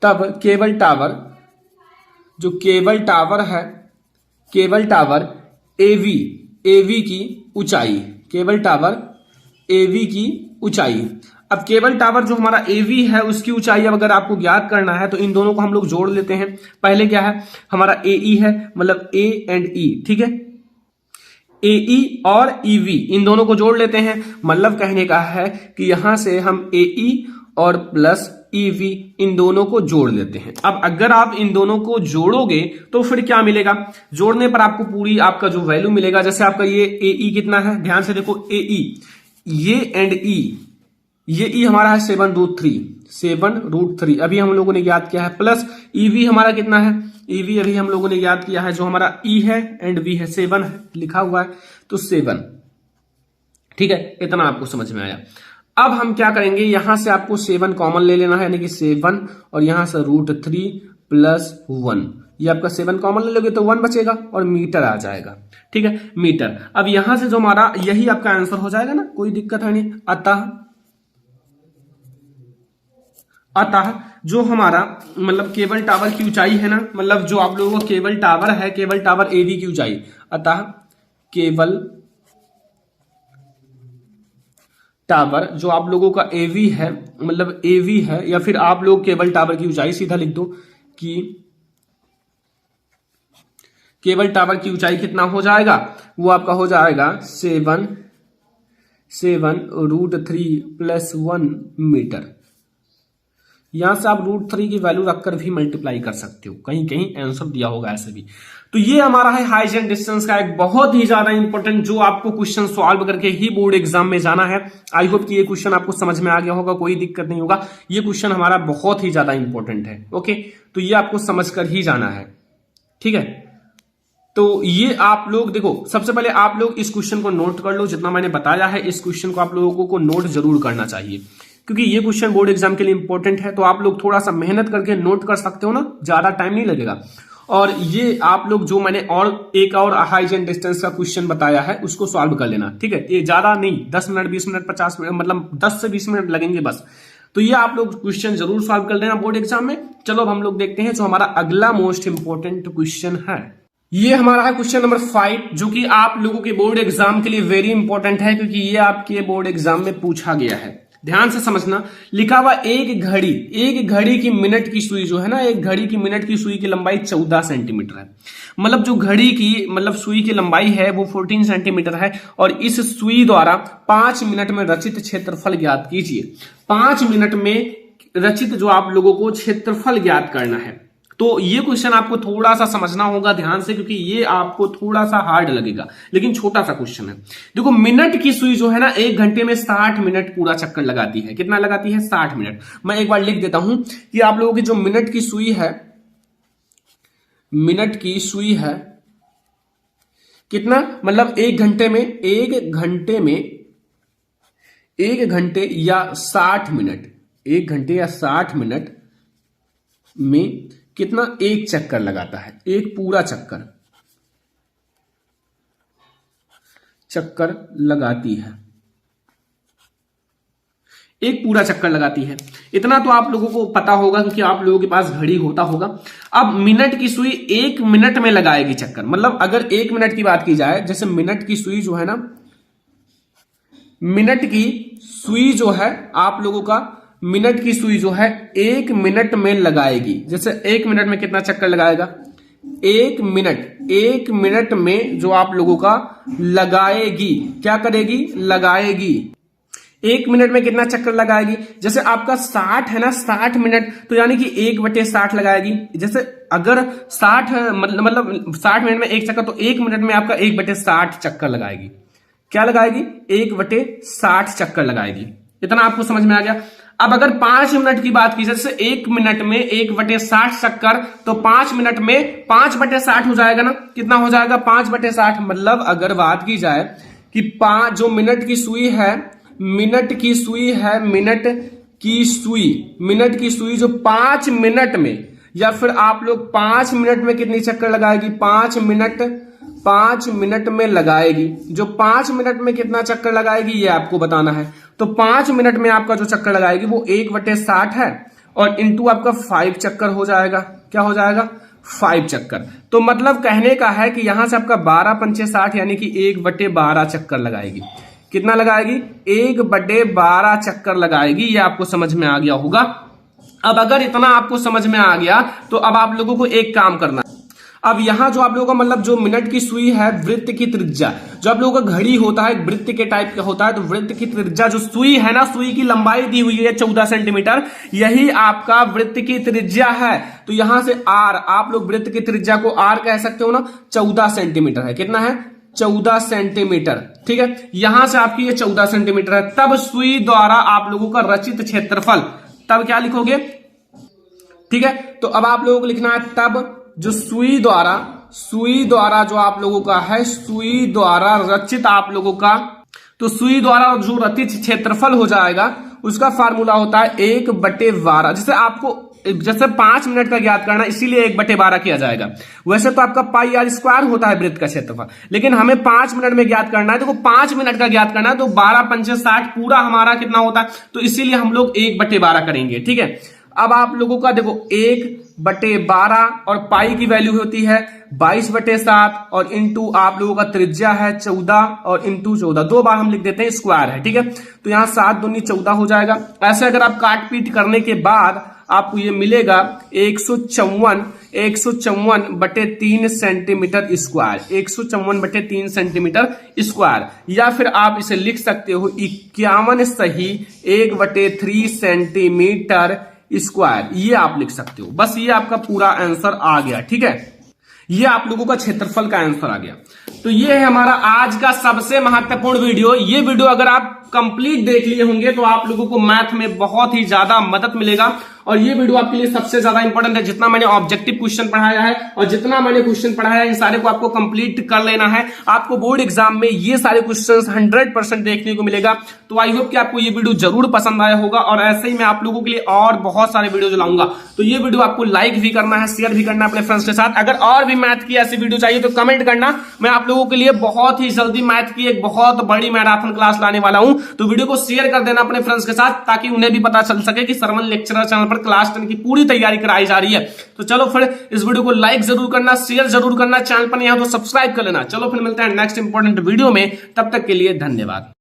तब केबल टावर, जो केबल टावर है, केबल टावर AV की ऊंचाई, केबल टावर AV की ऊंचाई। अब केबल टावर जो हमारा AV है उसकी ऊंचाई अगर आपको ज्ञात करना है तो इन दोनों को हम लोग जोड़ लेते हैं। पहले क्या है, हमारा AE है, मतलब A एंड E। ठीक है, AE और EV इन दोनों को जोड़ लेते हैं। मतलब कहने का है कि यहां से हम AE और प्लस EV इन दोनों को जोड़ लेते हैं। अब अगर आप इन दोनों को जोड़ोगे तो फिर क्या मिलेगा, जोड़ने पर आपको पूरी आपका जो वैल्यू मिलेगा, जैसे आपका ये AE कितना है, ध्यान से देखो AE ये एंड E, ये E हमारा है 7√3 अभी हम लोगों ने याद किया है, प्लस EV हमारा कितना है, EV अभी हम लोगों ने याद किया है, जो हमारा E है एंड V है 7 है लिखा हुआ है, तो 7। ठीक है, इतना आपको समझ में आया। अब हम क्या करेंगे, यहां से आपको 7 कॉमन ले लेना है, यानी कि 7 और यहां से √3 प्लस 1, ये आपका 7 कॉमन ले लोगे तो 1 बचेगा और मीटर आ जाएगा। ठीक है, मीटर। अब यहां से जो हमारा यही आपका आंसर हो जाएगा ना, कोई दिक्कत है नहीं। अतः जो हमारा मतलब केबल टावर की ऊंचाई है ना, मतलब जो आप लोगों को केबल टावर है, केबल टावर AV की ऊंचाई, अतः केबल टावर जो आप लोगों का AV है, मतलब AV है, या फिर आप लोग केबल टावर की ऊंचाई सीधा लिख दो कि केबल टावर की ऊंचाई कितना हो जाएगा, वो आपका हो जाएगा 7√3 प्लस 1 मीटर। यहां से आप √3 की वैल्यू रखकर भी मल्टीप्लाई कर सकते हो, कहीं कहीं आंसर दिया होगा ऐसे भी। तो ये हमारा है हाइट एंड डिस्टेंस का एक बहुत ही ज्यादा इंपॉर्टेंट, जो आपको क्वेश्चन सॉल्व करके ही बोर्ड एग्जाम में जाना है। आई होप कि ये क्वेश्चन आपको समझ में आ गया होगा, कोई दिक्कत नहीं होगा। ये क्वेश्चन हमारा बहुत ही ज्यादा इंपॉर्टेंट है। ओके, तो ये आपको समझ कर ही जाना है। ठीक है, तो ये आप लोग देखो, सबसे पहले आप लोग इस क्वेश्चन को नोट कर लो, जितना मैंने बताया है इस क्वेश्चन को आप लोगों को नोट जरूर करना चाहिए, क्योंकि ये क्वेश्चन बोर्ड एग्जाम के लिए इंपॉर्टेंट है। तो आप लोग थोड़ा सा मेहनत करके नोट कर सकते हो ना, ज्यादा टाइम नहीं लगेगा। और ये आप लोग जो मैंने और एक और हाइट एंड डिस्टेंस का क्वेश्चन बताया है उसको सॉल्व कर लेना। ठीक है, ये ज्यादा नहीं, 10 मिनट 20 मिनट 50 मिनट, मतलब 10 से 20 मिनट लगेंगे बस। तो ये आप लोग क्वेश्चन जरूर सॉल्व कर लेना बोर्ड एग्जाम में। चलो अब हम लोग देखते हैं जो हमारा अगला मोस्ट इंपॉर्टेंट क्वेश्चन है। ये हमारा है क्वेश्चन नंबर 5, जो कि आप लोगों के बोर्ड एग्जाम के लिए वेरी इंपॉर्टेंट है, क्योंकि ये आपके बोर्ड एग्जाम में पूछा गया है। ध्यान से समझना, लिखा हुआ एक घड़ी की मिनट की सुई जो है ना, एक घड़ी की मिनट की सुई की लंबाई 14 सेंटीमीटर है। मतलब जो घड़ी की मतलब सुई की लंबाई है वो 14 सेंटीमीटर है, और इस सुई द्वारा 5 मिनट में रचित क्षेत्रफल ज्ञात कीजिए। 5 मिनट में रचित जो आप लोगों को क्षेत्रफल ज्ञात करना है। तो ये क्वेश्चन आपको थोड़ा सा समझना होगा ध्यान से, क्योंकि ये आपको थोड़ा सा हार्ड लगेगा, लेकिन छोटा सा क्वेश्चन है। देखो, मिनट की सुई जो है ना, 1 घंटे में 60 मिनट पूरा चक्कर लगाती है। कितना लगाती है? 60 मिनट। मैं एक बार लिख देता हूं कि आप लोगों की जो मिनट की सुई है, मिनट की सुई है कितना, मतलब 1 घंटे में, 1 घंटे या 60 मिनट, 1 घंटे या 60 मिनट में कितना, एक चक्कर लगाता है, एक पूरा चक्कर लगाती है, एक पूरा चक्कर लगाती है। इतना तो आप लोगों को पता होगा, क्योंकि आप लोगों के पास घड़ी होता होगा। अब मिनट की सुई 1 मिनट में लगाएगी चक्कर, मतलब अगर 1 मिनट की बात की जाए, जैसे मिनट की सुई जो है ना, मिनट की सुई जो है आप लोगों का, मिनट की सुई जो है 1 मिनट में लगाएगी। जैसे 1 मिनट में कितना चक्कर लगाएगा, 1 मिनट में जो आप लोगों का लगाएगी, क्या करेगी, लगाएगी। 1 मिनट में कितना चक्कर लगाएगी, जैसे आपका 60 है ना, 60 मिनट, तो यानी कि 1/60 लगाएगी। जैसे अगर 60 मतलब 60 मिनट में एक चक्कर, तो 1 मिनट में आपका 1/60 चक्कर लगाएगी। क्या लगाएगी? 1/60 चक्कर लगाएगी। इतना आपको समझ में आ गया। अब अगर 5 मिनट की बात की जाए, जैसे 1 मिनट में 1/60 चक्कर, तो 5 मिनट में 5/60 हो जाएगा ना। कितना हो जाएगा? 5/60। मतलब अगर बात की जाए कि 5 जो मिनट की सुई है, मिनट की सुई जो 5 मिनट में, या फिर आप लोग 5 मिनट में कितनी चक्कर लगाएगी, 5 मिनट में लगाएगी। जो 5 मिनट में कितना चक्कर लगाएगी ये आपको बताना है। तो 5 मिनट में आपका जो चक्कर लगाएगी वो 1/60 है, और इंटू आपका 5 चक्कर हो जाएगा। क्या हो जाएगा? 5 चक्कर। तो मतलब कहने का है कि यहां से आपका 12×5 60, यानी कि 1/12 चक्कर लगाएगी। कितना लगाएगी? 1/12 चक्कर लगाएगी। ये आपको समझ में आ गया होगा। अब अगर इतना आपको समझ में आ गया, तो अब आप लोगों को एक काम करना, अब यहां जो आप लोगों का मतलब जो मिनट की सुई है, वृत्त की त्रिज्या, जो आप लोगों का घड़ी होता है वृत्त के टाइप का होता है, तो वृत्त की त्रिज्या जो सुई है ना, सुई की लंबाई दी हुई है 14 सेंटीमीटर, यही आपका वृत्त की त्रिज्या है। तो यहां से आर, आप लोग वृत्त की त्रिज्या को आर कह सकते हो ना, 14 सेंटीमीटर है। कितना है? 14 सेंटीमीटर। ठीक है, यहां से आपकी ये 14 सेंटीमीटर है। तब सुई द्वारा आप लोगों का रचित क्षेत्रफल, तब क्या लिखोगे? ठीक है, तो अब आप लोगों को लिखना है तब जो सुई द्वारा जो आप लोगों का है, सुई द्वारा रचित आप लोगों का, तो सुई द्वारा जो रचित क्षेत्रफल हो जाएगा उसका फार्मूला होता है 1/12। जैसे 5 मिनट का ज्ञात करना, इसीलिए 1/12 किया जाएगा। वैसे तो आपका पाई आर स्क्वायर होता है वृत्त का क्षेत्रफल, लेकिन हमें 5 मिनट में ज्ञात करना है। देखो 5 मिनट का ज्ञात करना है तो 12 पंचे 60 पूरा हमारा कितना होता है, तो इसीलिए हम लोग 1/12 करेंगे। ठीक है, अब आप लोगों का देखो 1/12 और पाई की वैल्यू होती है 22/7 और इंटू आप लोगों का त्रिज्या है 14 और इंटू 14, 2 बार हम लिख देते हैं, स्क्वायर है। ठीक है, तो यहां 7 दूनी 14 हो जाएगा। ऐसे अगर आप काट पीट करने के बाद आपको ये मिलेगा 154/3 सेंटीमीटर स्क्वायर, 154/3 सेंटीमीटर स्क्वायर। या फिर आप इसे लिख सकते हो 51 सही 1/3 सेंटीमीटर स्क्वायर, ये आप लिख सकते हो। बस ये आपका पूरा आंसर आ गया। ठीक है, ये आप लोगों का क्षेत्रफल का आंसर आ गया। तो ये है हमारा आज का सबसे महत्वपूर्ण वीडियो। ये वीडियो अगर आप कंप्लीट देख लिए होंगे तो आप लोगों को मैथ में बहुत ही ज्यादा मदद मिलेगा। और ये वीडियो आपके लिए सबसे ज्यादा इंपॉर्टेंट है। जितना मैंने ऑब्जेक्टिव क्वेश्चन पढ़ाया है और जितना मैंने क्वेश्चन पढ़ाया है, इन सारे को आपको कंप्लीट कर लेना है। आपको बोर्ड एग्जाम में ये सारे क्वेश्चंस 100% देखने को मिलेगा। तो आई होप कि आपको ये वीडियो जरूर पसंद आया होगा। और ऐसे ही मैं आप लोगों के लिए और बहुत सारे वीडियो लाऊंगा। तो ये वीडियो आपको लाइक भी करना है, शेयर भी करना है अपने फ्रेंड्स के साथ। अगर और भी मैथ की ऐसी वीडियो चाहिए तो कमेंट करना। मैं आप लोगों के लिए बहुत ही जल्दी मैथ की एक बहुत बड़ी मैराथन क्लास लाने वाला हूं। तो वीडियो को शेयर कर देना अपने फ्रेंड्स के साथ, ताकि उन्हें भी पता चल सके कि सरमन लेक्चरर चैनल पर क्लास 10 की पूरी तैयारी कराई जा रही है। तो चलो फिर इस वीडियो को लाइक जरूर करना, शेयर जरूर करना, चैनल पर नहीं हो तो सब्सक्राइब कर लेना। चलो फिर मिलते हैं नेक्स्ट इंपॉर्टेंट वीडियो में, तब तक के लिए धन्यवाद।